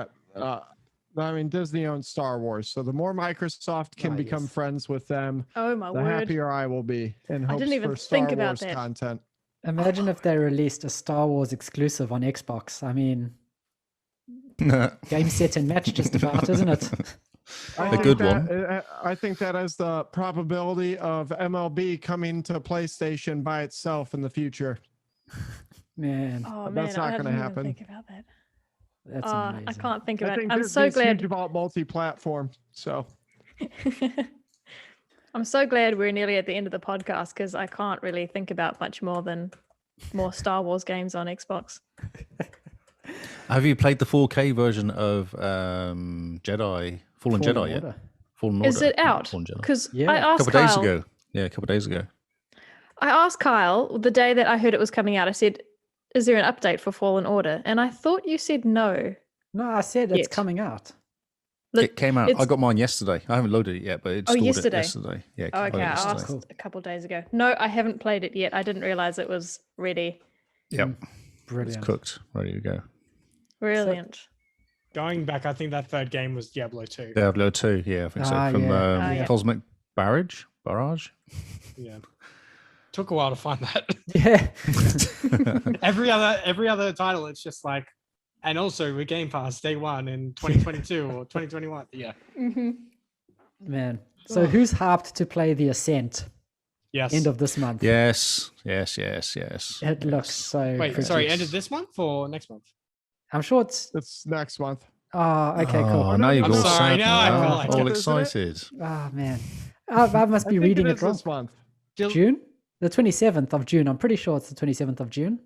Disney owns Star Wars, so the more Microsoft can Ah, become yes. friends with them, Oh my the word. happier I will be. And I hopes didn't even for Star think about Wars that. content. Imagine if they released a Star Wars exclusive on Xbox. I mean, game set and match just about, isn't it? I A think good that- one. I think that is the probability of MLB coming to PlayStation by itself in the future. Man, Oh But man, that's not I gonna didn't even happen. think about that. that's I amazing. can't think I about it. think I'm so Disney's huge glad. about multi-platform. So I'm so glad we're nearly at the end of the podcast because I can't really think about much more than more Star Wars games on Xbox. Have you played the 4K version of Fallen Jedi yet? Order. Fallen Order. Is it not out? Fallen Jedi. Because Yeah. I A A asked couple of days Kyle. ago. Yeah, a couple of days ago. I asked Kyle the day that I heard it was coming out. I said, "Is there an update for Fallen Order?" And I thought you said no. No, I said it's Yet. coming out. Look, It came out. I it's- got mine yesterday. I haven't loaded it yet, but it Oh, installed yesterday. it yesterday. Yeah, Oh, I okay, got it I yesterday. asked Cool. a couple days ago. No, I haven't played it yet. I didn't realize it was ready. Yep, it's Brilliant. cooked, ready to go. Brilliant. Going back, I think that third game was Diablo 2. Diablo 2, yeah, I think Ah, so. From yeah. Yeah. Cosmic Barrage? Yeah. Took a while to find that. Yeah. every other title, it's just like, and also with Game Pass day one in 2022 or 2021. Yeah. Hmm. Man. So who's hyped to play The Ascent Yes. end of this month? Yes. It looks so Wait, pretty. sorry, ended this month or next month? I'm sure it's it's next month. okay, cool. Oh, now you're I'm all sorry, sad. now I now. feel like all it, isn't it? excited. Oh man. I must I be think reading it it is wrong. this month. June? The 27th of June. I'm pretty sure it's the 27th of June.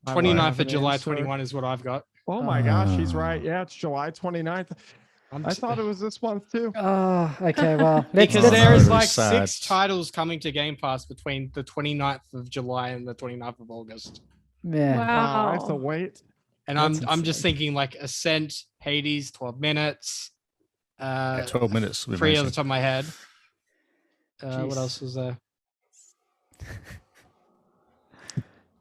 I will 29th have of an July answer. 21 is what I've got. Oh my gosh, he's Ah. right. Yeah, it's July 29th. I'm I just- thought it was this month too. Okay, well, let's, because Oh, there no, is really like sad. 6 titles coming to Game Pass between the 29th of July and the 29th of August. man. Wow, I have to Wow. wait. And That's I'm just insane. thinking like Ascent, Hades, 12 minutes. Yeah, 12 minutes. would be 3 off the amazing. top of my head. What Jeez. else was there?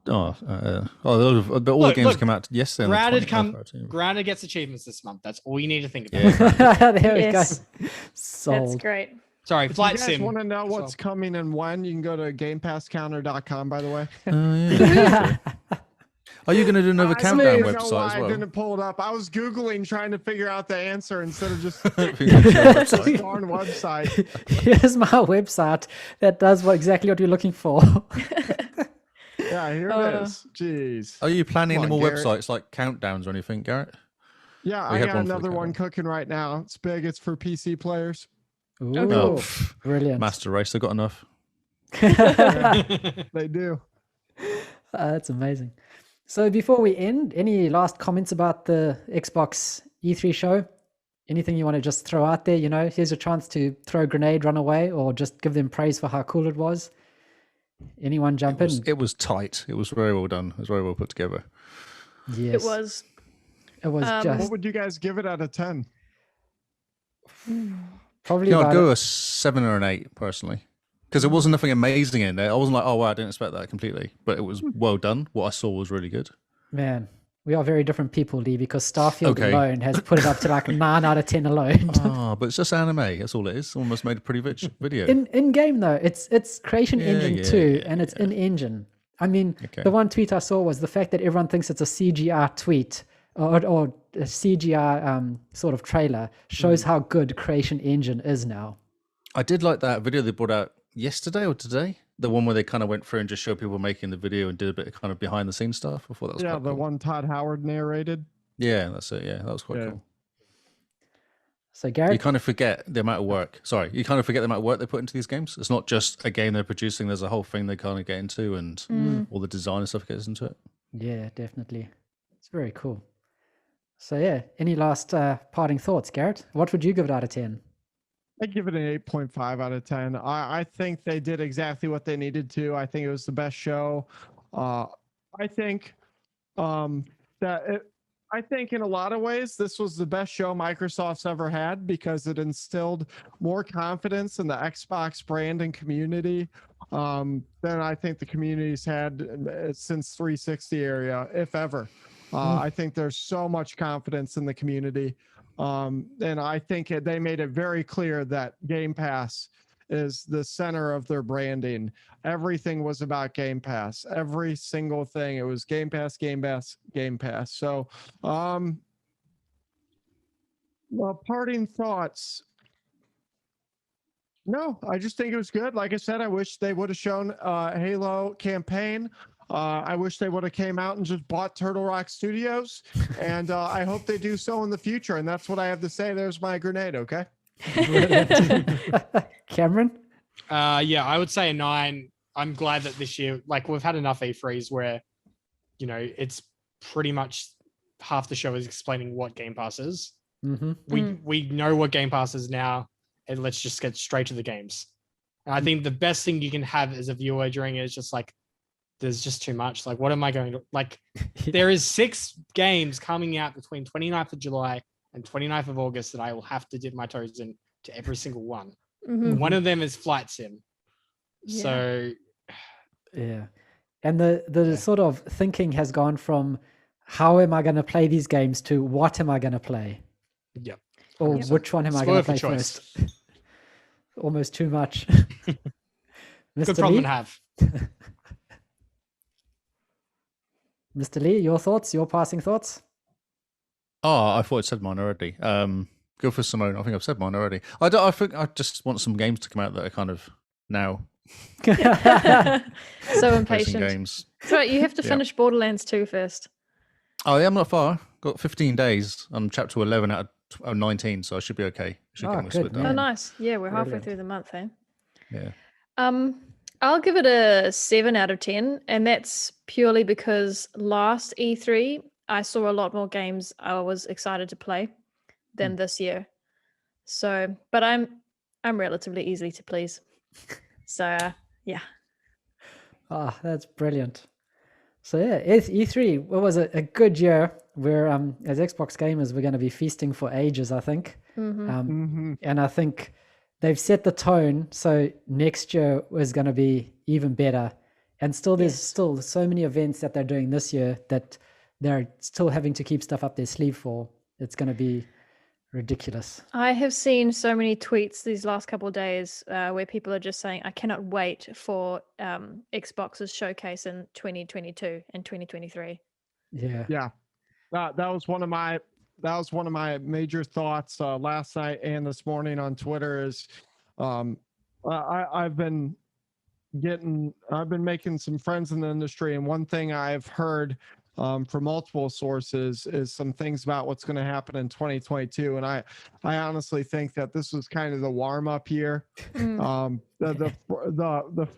But all the games look, came out yesterday. on the Granted, 20th. Granted gets achievements this month. That's all you need to think about. Yeah. There Yes. we go. That's Sold. great. Sorry, If Flight you guys Sim. want to know as what's well. coming and when, you can go to GamePassCounter.com. By the way, Yeah. Are you going to do another I countdown don't even know website why as I well? didn't pull it up. I was Googling trying to figure out the answer instead of just Website. this darn website. Here's my website that does exactly what you're looking for. Yeah, here it Oh. is. Jeez. Are you planning Come any on, more Garrett. websites like countdowns or anything, Garrett? Yeah, We I had got one for the another one countdown. cooking right now. It's big. It's for PC players. Ooh, Oh, brilliant. Master Race, they've got enough. They do. That's amazing. So before we end, any last comments about the Xbox E3 show? Anything you want to just throw out there? You know, here's your chance to throw a grenade, run away, or just give them praise for how cool it was. Anyone jump in? It was tight. It was very well done. It was very well put together. Yes, It was. It was Um, just What would you guys give it out of 10? probably I'd about go a 7 or an 8 personally, because there wasn't nothing amazing in there. I wasn't like, oh wow, I didn't expect that completely, but it was well done. What I saw was really good. man. We are very different people, Lee, because Starfield Okay. alone has put it up to like 9 out of 10 alone. Ah, but it's just anime. That's all it is. Almost made a pretty rich video. In game though, it's Creation Yeah, Engine yeah, 2 yeah, and it's in engine. I mean, Okay. the one tweet I saw was the fact that everyone thinks it's a CGI tweet or a CGI sort of trailer shows how good Creation Engine is now. I did like that video they brought out yesterday or today. The one where they kind of went through and just showed people making the video and did a bit of kind of behind the scenes stuff. I thought that was Yeah, quite the cool. one Todd Howard narrated. Yeah, that's it. Yeah, that was quite Yeah. cool. So You Garrett, kind of forget the amount of work. Sorry, you kind of forget the amount of work they put into these games. It's not just a game they're producing. There's a whole thing they kind of get into, and all the design and stuff gets into it. yeah, definitely. It's very cool. So yeah, any last parting thoughts, Garrett? What would you give it out of 10? I give it an 8.5 out of 10. I think they did exactly what they needed to. I think it was the best show. I think I think in a lot of ways this was the best show Microsoft's ever had because it instilled more confidence in the Xbox brand and community than I think the community's had since 360 area, if ever. I think there's so much confidence in the community. And I think they made it very clear that Game Pass is the center of their branding. Everything was about Game Pass. Every single thing. It was Game Pass, Game Pass, Game Pass. So, well, parting thoughts. No, I just think it was good. Like I said, I wish they would have shown Halo campaign. I wish they would have came out and just bought Turtle Rock Studios, and I hope they do so in the future. And that's what I have to say. There's my grenade. Okay. Cameron? Yeah, I would say a 9. I'm glad that this year, like we've had enough E3s where, you know, it's pretty much half the show is explaining what Game Pass is. Mm-hmm. We know what Game Pass is now, and let's just get straight to the games. And I think the best thing you can have as a viewer during it is just like, there's just too much. Like, what am I going to like? There is 6 games coming out between 29th of July and 29th of August that I will have to dip my toes in to every single one. Mhm. One of them is Flight Sim. Yeah. So Yeah. And the sort of thinking has gone from how am I going to play these games to what am I going to play? Yep. Or 100%. which one am I going to Spoiled for play choice. first? Almost too much. Good Mr. problem Lee? to have. Mr. Lee, your thoughts, your passing thoughts? Oh, I thought I said mine already. Go for Simone. I think I've said mine already. I think I just want some games to come out that are kind of now So racing impatient. games. That's right. You have to Yeah. finish Borderlands 2 first. Oh, yeah, I'm not far. Got 15 days. I'm chapter 11 out of 19, so I should be okay. Should Oh, get most good, of it Oh, done. man. nice. Yeah, we're halfway Brilliant. through the month, eh? Yeah. I'll give it a 7 out of 10, and that's purely because last E3 I saw a lot more games I was excited to play than this year. So, but I'm relatively easily to please. So, yeah. Ah, that's brilliant. So yeah, E3 it was a good year. Where as Xbox gamers, we're going to be feasting for ages, I think. Mm-hmm. And I think they've set the tone. So next year is going to be even better. And still, there's Yes. still so many events that they're doing this year that they're still having to keep stuff up their sleeve for. It's going to be ridiculous. I have seen so many tweets these last couple of days where people are just saying, I cannot wait for Xbox's showcase in 2022 and 2023. Yeah. That was one of my major thoughts last night and this morning on Twitter. Is I've been making some friends in the industry, and one thing I've heard from multiple sources is some things about what's going to happen in 2022, and I honestly think that this was kind of the warm up year. The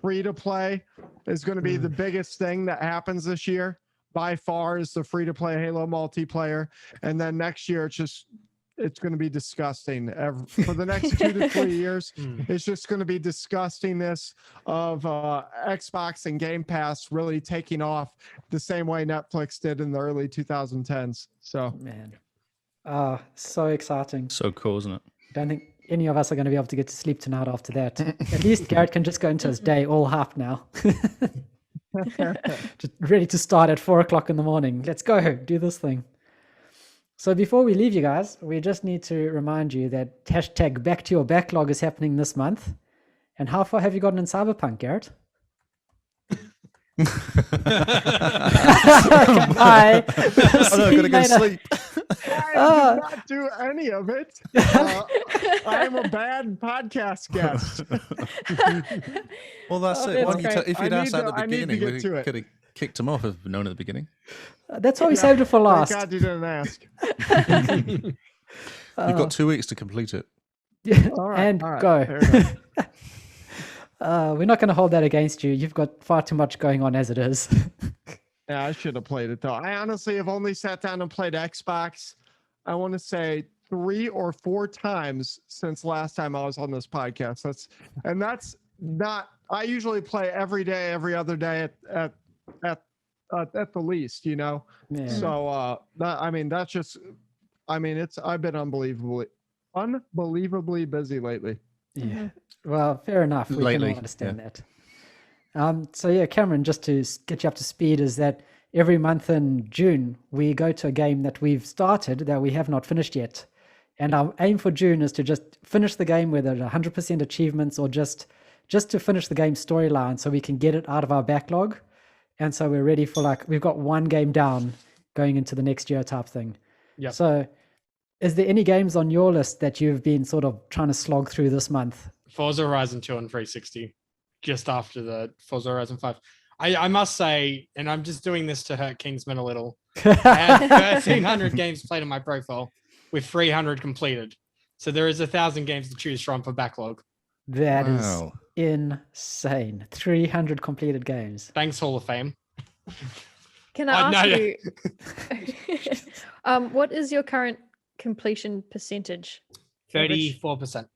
free to play is going to be the biggest thing that happens this year by far, is the free to play Halo multiplayer, and then next year it's going to be disgusting. For the next 2 to 3 years, it's just going to be disgustingness of Xbox and Game Pass really taking off the same way Netflix did in the early 2010s. So, Man. So exciting. So cool, isn't it? I don't think any of us are going to be able to get to sleep tonight after that. At least Garrett can just go into his day all hyped now. Just ready to start at 4 o'clock in the morning. Let's go do this thing. So before we leave you guys, we just need to remind you that hashtag back to your backlog is happening this month. And how far have you gotten in Cyberpunk, Garrett? Bye. I know, gotta go to sleep. I did not do any of it. I'm a bad podcast guest. Well, that's Oh, it. Why that's don't you great. if you'd I asked need at the to- I need to beginning, get we to it. could have kicked him off if we'd known at the beginning. That's why we saved it for last. Thank God you didn't ask. You've got 2 weeks to complete it. Yeah, All right, and all right, go. fair enough. We're not going to hold that against you. You've got far too much going on as it is. Yeah, I should have played it though. I honestly have only sat down and played Xbox, I want to say 3 or 4 times since last time I was on this podcast. That's not. I usually play every day, every other day at the least, you know. Yeah. So that's just. I've been unbelievably busy lately. Yeah. Well, fair enough. We Lately, can all understand that. So yeah, Cameron, just to get you up to speed, is that every month in June we go to a game that we've started that we have not finished yet, and our aim for June is to just finish the game, whether 100% achievements or just to finish the game storyline, so we can get it out of our backlog, and so we're ready for we've got one game down going into the next year type thing. Yeah. So, is there any games on your list that you've been sort of trying to slog through this month? Forza Horizon 2 on 360, just after the Forza Horizon 5. I must say, and I'm just doing this to hurt Kingsman a little, I have 1,300 games played on my profile with 300 completed. So there is 1,000 games to choose from for backlog. That is Wow. insane. 300 completed games. Thanks, Hall of Fame. Can I no, ask no. you, what is your current completion percentage? Average? 34% on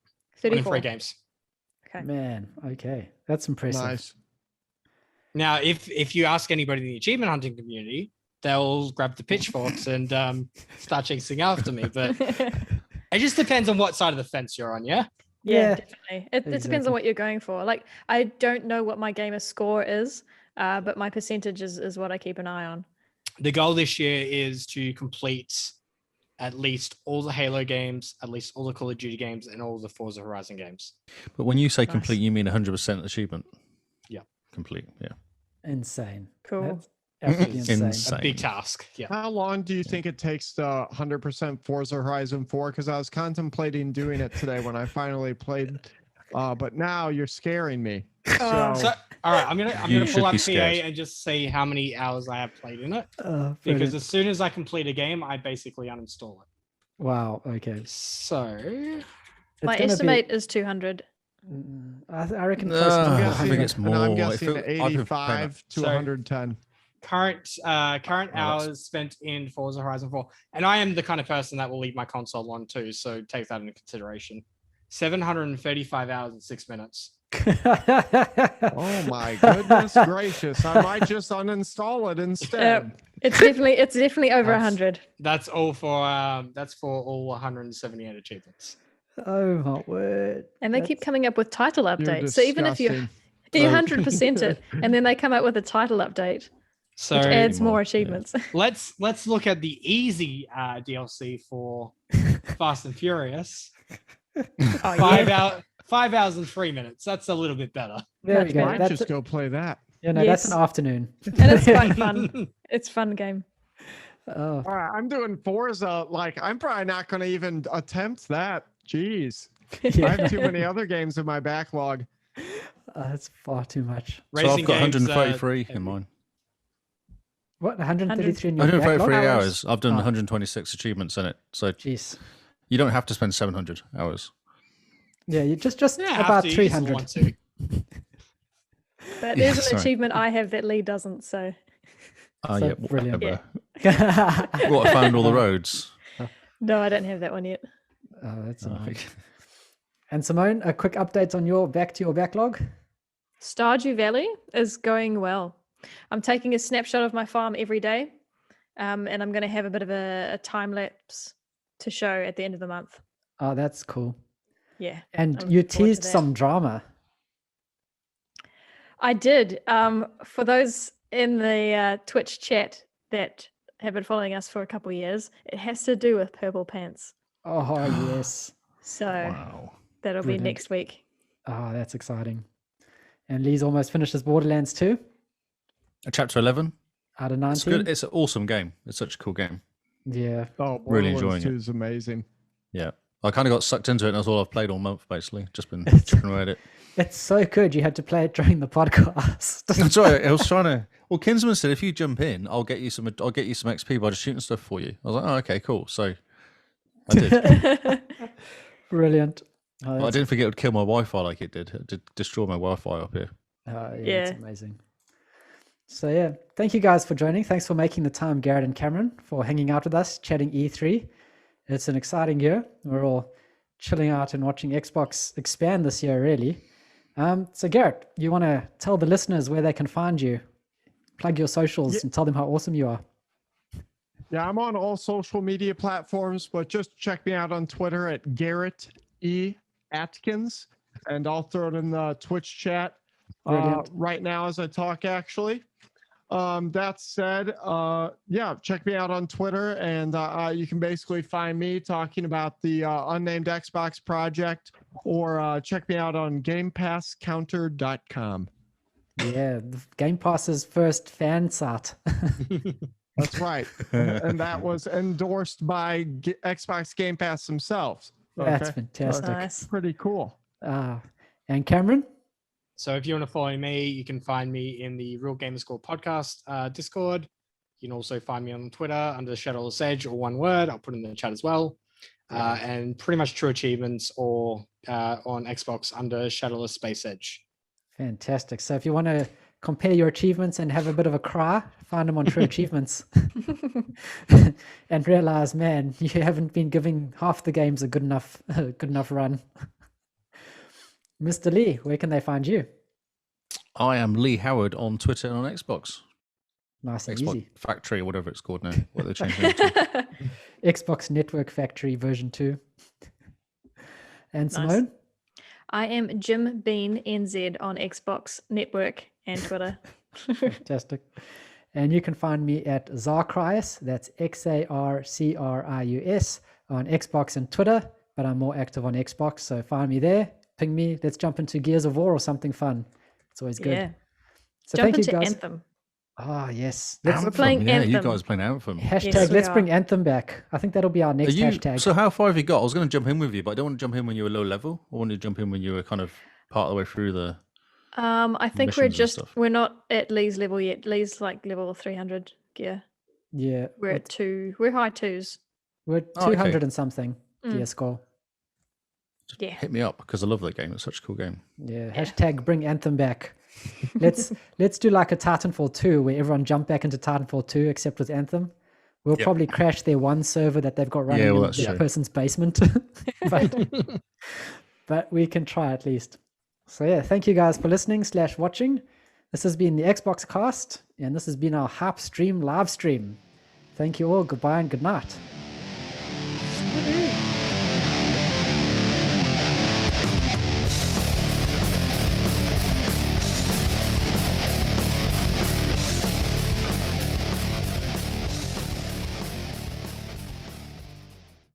34. 3 games. Okay. Man, okay. That's impressive. Nice. Now, if you ask anybody in the achievement hunting community, they'll grab the pitchforks and start chasing after me. But it just depends on what side of the fence you're on, yeah? Yeah. Definitely. It depends Exactly. on what you're going for. Like, I don't know what my gamer score is, but my percentage is what I keep an eye on. The goal this year is to complete at least all the Halo games, at least all the Call of Duty games, and all the Forza Horizon games. But when you say Nice. complete, you mean 100% achievement? Yeah. Complete, yeah. Insane. Cool. That's absolutely insane. Insane. A big task. Yeah. How long do you think it takes to 100% Forza Horizon 4? Because I was contemplating doing it today when I finally played, but now you're scaring me. So, all right, I'm You gonna should pull up be PA scared. and just see how many hours I have played in it. Brilliant. Because as soon as I complete a game, I basically uninstall it. Wow, okay. So It's My gonna be- estimate is 200. I reckon No, close to I 100. think it's And I'm more. guessing If it- I've been playing 85 to So- 110. current that's- hours spent in Forza Horizon 4, and I am the kind of person that will leave my console on too, so take that into consideration. 735 hours and 6 minutes. Oh my goodness gracious! I might just uninstall it instead. It's definitely over That's- 100. That's all for all 178 achievements. Oh my word. And they keep coming up with title You're updates. So even if you disgusting. 100% it, and then they come out with a title update, So which adds More, more yeah. achievements. let's look at the easy DLC for Fast and Furious. Oh, 5 hours and 3 minutes. That's a little bit better. There we Much go. I better. might That's just go play that. that's Yes. an afternoon. And it's quite fun. It's a fun game. Oh, All right, I'm doing Forza. Like, I'm probably not going to even attempt that. Jeez. I have too many other games in my backlog. that's far too much. So I've got games, 133 in mine. What, 133 in your 133 backlog? hours. I've done Oh. 126 achievements in it. So Jeez. you don't have to spend 700 hours. Yeah, you just Yeah, about after you just 300. want to. That Yeah, is an sorry. achievement I have that Lee doesn't. So Oh, So yeah, brilliant. whatever. Yeah. What, I found all the roads. No, I don't have that one yet. Oh, that's Oh, annoying. okay. And Simone, a quick update on your backlog. Stardew Valley is going well. I'm taking a snapshot of my farm every day, and I'm going to have a bit of a time lapse to show at the end of the month. Oh, that's cool. Yeah, And I'm you looking forward to teased that. some drama. I did. For those in the Twitch chat that have been following us for a couple of years, it has to do with purple pants. Oh, yes. So Wow. that'll Brilliant. be next week. Oh, that's exciting. And Lee's almost finished his Borderlands 2 Chapter 11. out of It's 19. good. It's an awesome game. It's such a cool game. Yeah. Oh, Really Borderlands enjoying 2 it. is amazing. Yeah. I kind of got sucked into it, and that's all I've played all month, basically. Just been chipping away at it. It's so good. You had to play it during the podcast. That's right. I was trying to. Well, Kinsman said, if you jump in, I'll get you some XP by just shooting stuff for you. I was like, oh, okay, cool. So I did. Brilliant. Oh, But I that's- didn't think it would kill my Wi-Fi like it did. It did destroy my Wi-Fi up here. yeah, Yeah. it's amazing. So yeah, thank you guys for joining. Thanks for making the time, Garrett and Cameron, for hanging out with us, chatting E3. It's an exciting year. We're all chilling out and watching Xbox expand this year, really. So Garrett, you want to tell the listeners where they can find you? Plug your socials and tell them how awesome you are. Yeah, I'm on all social media platforms, but just check me out on Twitter at Garrett E. Atkins, and I'll throw it in the Twitch chat Brilliant. right now as I talk, actually. That said, yeah, check me out on Twitter, and you can basically find me talking about the unnamed Xbox project, or check me out on GamePassCounter.com. Yeah, the Game Pass's first fan site. That's right. And that was endorsed by Xbox Game Pass themselves. That's Okay. fantastic. Nice. Pretty cool. And Cameron? So if you want to follow me, you can find me in the RealGamerScore podcast Discord. You can also find me on Twitter under Shadowless Edge, or one word. I'll put it in the chat as well. And pretty much True Achievements, or on Xbox under Shadowless Space Edge. Fantastic. So if you want to compare your achievements and have a bit of a cry, find them on True Achievements. And realize, man, you haven't been giving half the games a good enough run. Mr. Lee, where can they find you? I am Lee Howard on Twitter and on Xbox. Nice and Xbox easy. Factory, or whatever it's called now. What they changed it to. Xbox Network Factory version 2. And Nice. Simone? I am Jim Bean NZ on Xbox Network and Twitter. Fantastic. And you can find me at Zarcrius, that's Xarcrius, on Xbox and Twitter, but I'm more active on Xbox, so find me there, ping me, let's jump into Gears of War or something fun. It's always good. Yeah. So Jump thank you into guys. Anthem. Ah, yes. We're Anthem, playing yeah, you Anthem. guys playing Anthem. Hashtag, Yes, we let's are. bring Anthem back. I think that'll be our next hashtag. So how far have you got? I was going to jump in with you, but I don't want to jump in when you were low level. I want to jump in when you were kind of part of the way through the. I think missions and stuff. we're not at Lee's level yet. Lee's like level 300 gear. Yeah, We're at we're high twos. we're Oh, 200 okay. and something gear score. Yeah. Hit me up, because I love that game. It's such a cool game. Yeah, hashtag bring Anthem back. Let's do like a Titanfall 2 where everyone jump back into Titanfall 2 except with Anthem. We'll Yep. probably crash their one server that they've got running Yeah, well, in that's their true. person's basement. but we can try at least. So yeah, thank you guys for listening / watching. This has been the Xboxcast, and this has been our HypeStream live stream. Thank you all. Goodbye and good night.